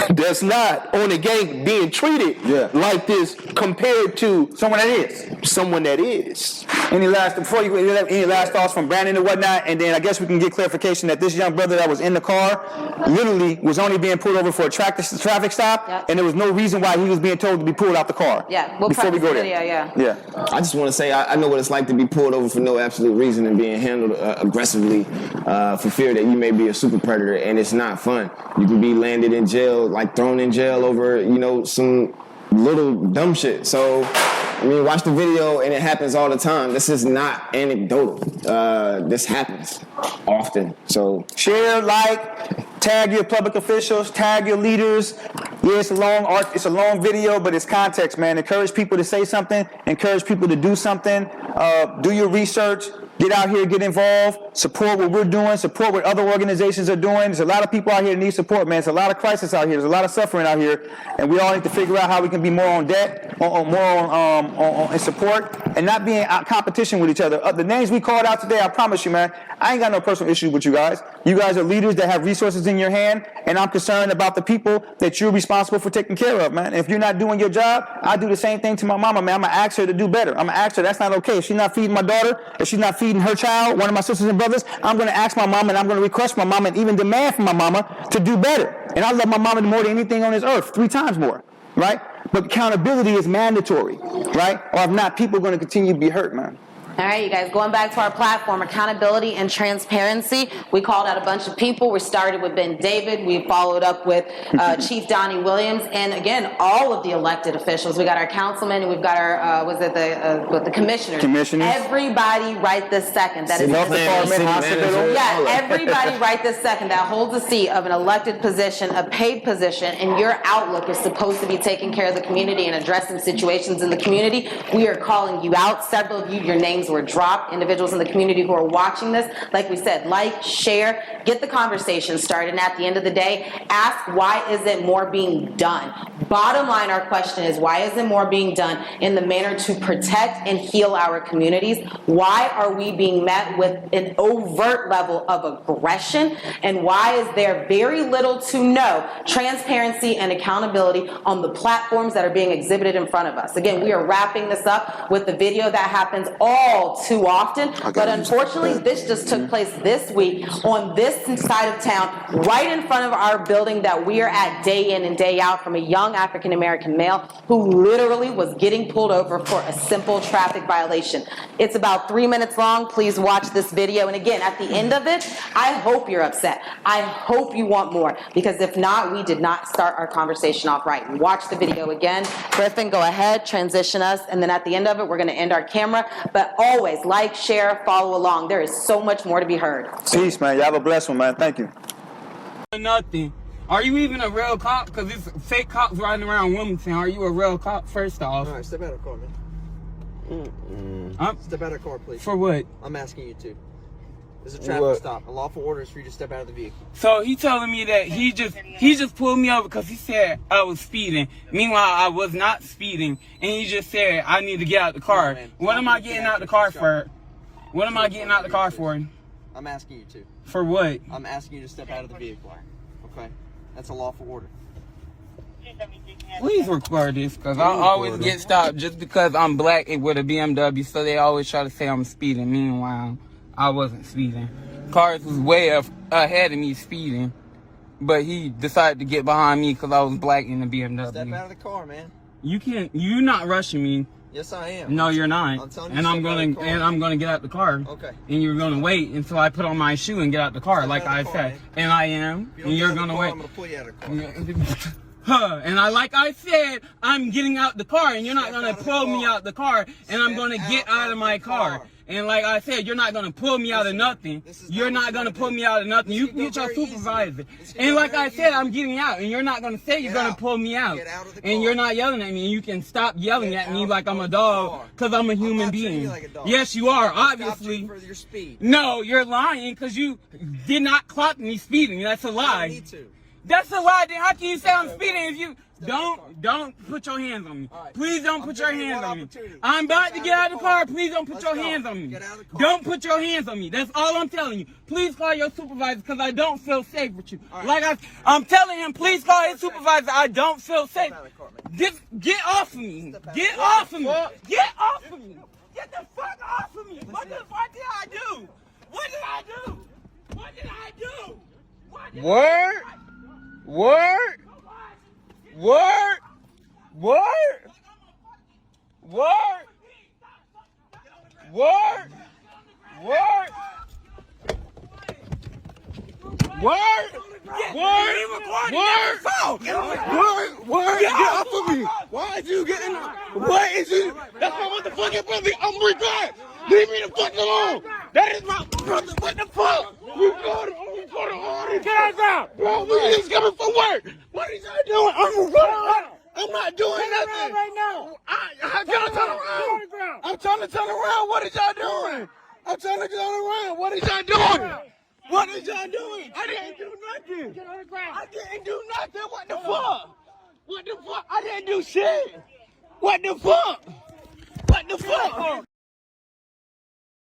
that's not on a gang being treated like this compared to Someone that is. someone that is. Any last thoughts from Brandon and whatnot? And then I guess we can get clarification that this young brother that was in the car literally was only being pulled over for a traffic stop, and there was no reason why he was being told to be pulled out the car. Yeah, we'll before we go there. Yeah. I just want to say I know what it's like to be pulled over for no absolute reason and being handled aggressively for fear that you may be a super predator, and it's not fun. You can be landed in jail, like thrown in jail over, some little dumb shit. So, I mean, watch the video, and it happens all the time. This is not anecdotal. This happens often. So Share, like, tag your public officials, tag your leaders. Yeah, it's a long video, but it's context, man. Encourage people to say something. Encourage people to do something. Do your research. Get out here, get involved, support what we're doing, support what other organizations are doing. There's a lot of people out here that need support, man. There's a lot of crisis out here. There's a lot of suffering out here, and we all need to figure out how we can be more on debt, in support, and not be in competition with each other. The names we called out today, I promise you, man, I ain't got no personal issues with you guys. You guys are leaders that have resources in your hand, and I'm concerned about the people that you're responsible for taking care of, man. And if you're not doing your job, I do the same thing to my mama, man. I'm going to ask her to do better. I'm going to ask her, that's not okay. If she's not feeding my daughter, if she's not feeding her child, one of my sisters and brothers, I'm going to ask my mama, and I'm going to request my mama and even demand from my mama to do better. And I love my mama more than anything on this earth, 3 times more, right? But accountability is mandatory, right? Or if not, people are going to continue to be hurt, man. All right, you guys, going back to our platform, accountability and transparency. We called out a bunch of people. We started with Ben David. We followed up with Chief Donny Williams. And again, all of the elected officials. We got our councilmen and we've got our, the commissioners. Commissioners. Everybody right this second. That is Health department, hospital. Yeah, everybody right this second that holds a seat of an elected position, a paid position, and your outlook is supposed to be taking care of the community and addressing situations in the community. We are calling you out. Several of you, your names were dropped. Individuals in the community who are watching this, like we said, like, share, get the conversation started, and at the end of the day, ask why isn't more being done. Bottom line, our question is, why isn't more being done in the manner to protect and heal our communities? Why are we being met with an overt level of aggression? And why is there very little to no transparency and accountability on the platforms that are being exhibited in front of us? Again, we are wrapping this up with the video that happens all too often, but unfortunately, this just took place this week on this side of town, right in front of our building that we are at day in and day out, from a young African-American male who literally was getting pulled over for a simple traffic violation. It's about 3 minutes long. Please watch this video. And again, at the end of it, I hope you're upset. I hope you want more, because if not, we did not start our conversation off right. Watch the video again. Griffin, go ahead, transition us, and then at the end of it, we're going to end our camera. But always like, share, follow along. There is so much more to be heard. Peace, man. Y'all have a blessed one, man. Thank you. Nothing. Are you even a real cop? Because it's fake cops riding around Wilmington. Are you a real cop, first off? All right, step out of the car, man. Step out of the car, please. For what? I'm asking you to. There's a traffic stop. A lawful order is for you to step out of the vehicle. So he telling me that he just pulled me over because he said I was speeding. Meanwhile, I was not speeding, and he just said I need to get out the car. What am I getting out the car for? What am I getting out the car for? I'm asking you to. For what? I'm asking you to step out of the vehicle. Okay? That's a lawful order. Please record this, because I always get stopped just because I'm black and with a BMW, so they always try to say I'm speeding. Meanwhile, I wasn't speeding. Cars was way ahead of me speeding, but he decided to get behind me because I was black in the BMW. Step out of the car, man. You're not rushing me. Yes, I am. No, you're not. I'm telling you, and I'm gonna get out the car. Okay. And you're gonna wait until I put on my shoe and get out the car, like I said. And I am. And you're gonna wait. I'm gonna pull you out of the car. And like I said, I'm getting out the car, and you're not gonna pull me out the car, and I'm gonna get out of my car. And like I said, you're not gonna pull me out of nothing. You're not gonna pull me out of nothing. You get your supervisor. And like I said, I'm getting out, and you're not gonna say you're gonna pull me out. And you're not yelling at me, and you can stop yelling at me like I'm a dog, because I'm a human being. Yes, you are, obviously. No, you're lying, because you did not clock me speeding. That's a lie. That's a lie. Then how can you say I'm speeding if you don't put your hands on me? Please don't put your hands on me. I'm about to get out of the car. Please don't put your hands on me. Don't put your hands on me. That's all I'm telling you. Please call your supervisor, because I don't feel safe with you. Like I'm telling him, please call his supervisor. I don't feel safe. Just get off of me. Get off of me. Get off of me. Get the fuck off of me. What the fuck did I do? What did I do? What did I do? Word. Word. Word. Word. Word. Word. Word. Word. Word. Get off of me. Why is you getting up? What is you? That's my motherfucking brother. I'm retarded. Leave me the fuck alone. That is my brother. What the fuck? You go to order. Get out. Bro, he's coming for work. What is y'all doing? I'm not doing nothing. Right now. I'm trying to turn around. I'm trying to turn around. What is y'all doing? I'm trying to turn around. What is y'all doing? What is y'all doing? I didn't do nothing. Get on the ground. I didn't do nothing. What the fuck? What the fuck? I didn't do shit. What the fuck? What the fuck?